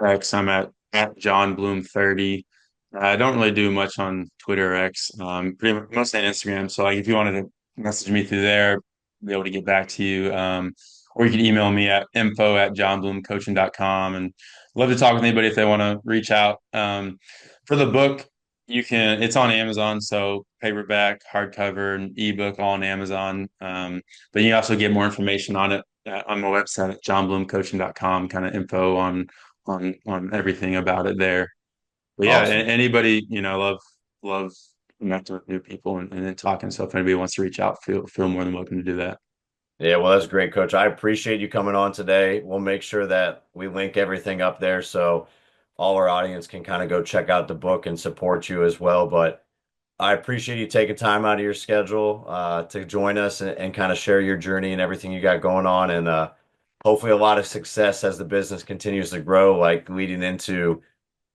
X, I'm at John Bloom 30. I don't really do much on Twitter or X, pretty much mostly on Instagram. So like if you wanted to message me through there, be able to get back to you. Or you can email me at info@johnbloomcoaching.com and love to talk with anybody if they want to reach out. For the book, it's on Amazon, so paperback, hardcover, and ebook all on Amazon. But you can also get more information on it on my website at johnbloomcoaching.com, kind of info on everything about it there. But yeah, Awesome. anybody, love connecting with new people and then talking. So if anybody wants to reach out, feel more than welcome to do that. Yeah, well, that's great, Coach. I appreciate you coming on today. We'll make sure that we link everything up there so all our audience can kind of go check out the book and support you as well. But I appreciate you taking time out of your schedule to join us and kind of share your journey and everything you got going on. And hopefully a lot of success as the business continues to grow, like leading into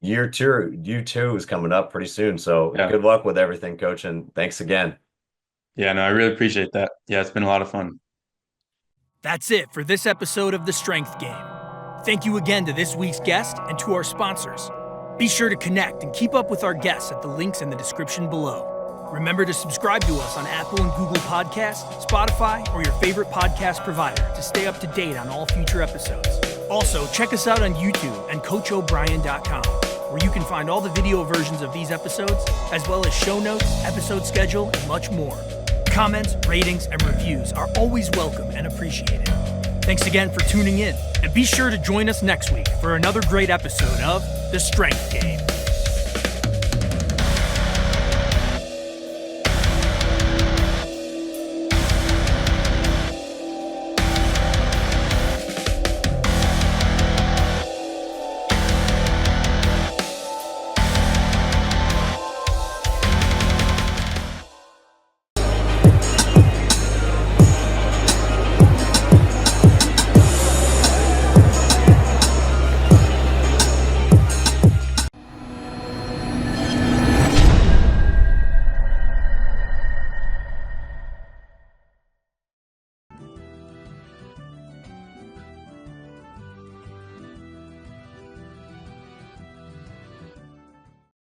year two. Year two is coming up pretty soon. So Yeah. good luck with everything, Coach. And thanks again. Yeah, no, I really appreciate that. Yeah, it's been a lot of fun. That's it for this episode of The Strength Game. Thank you again to this week's guest and to our sponsors. Be sure to connect and keep up with our guests at the links in the description below. Remember to subscribe to us on Apple and Google Podcasts, Spotify, or your favorite podcast provider to stay up to date on all future episodes. Also, check us out on YouTube and CoachO'Brien.com, where you can find all the video versions of these episodes, as well as show notes, episode schedule, and much more. Comments, ratings, and reviews are always welcome and appreciated. Thanks again for tuning in, and be sure to join us next week for another great episode of The Strength Game.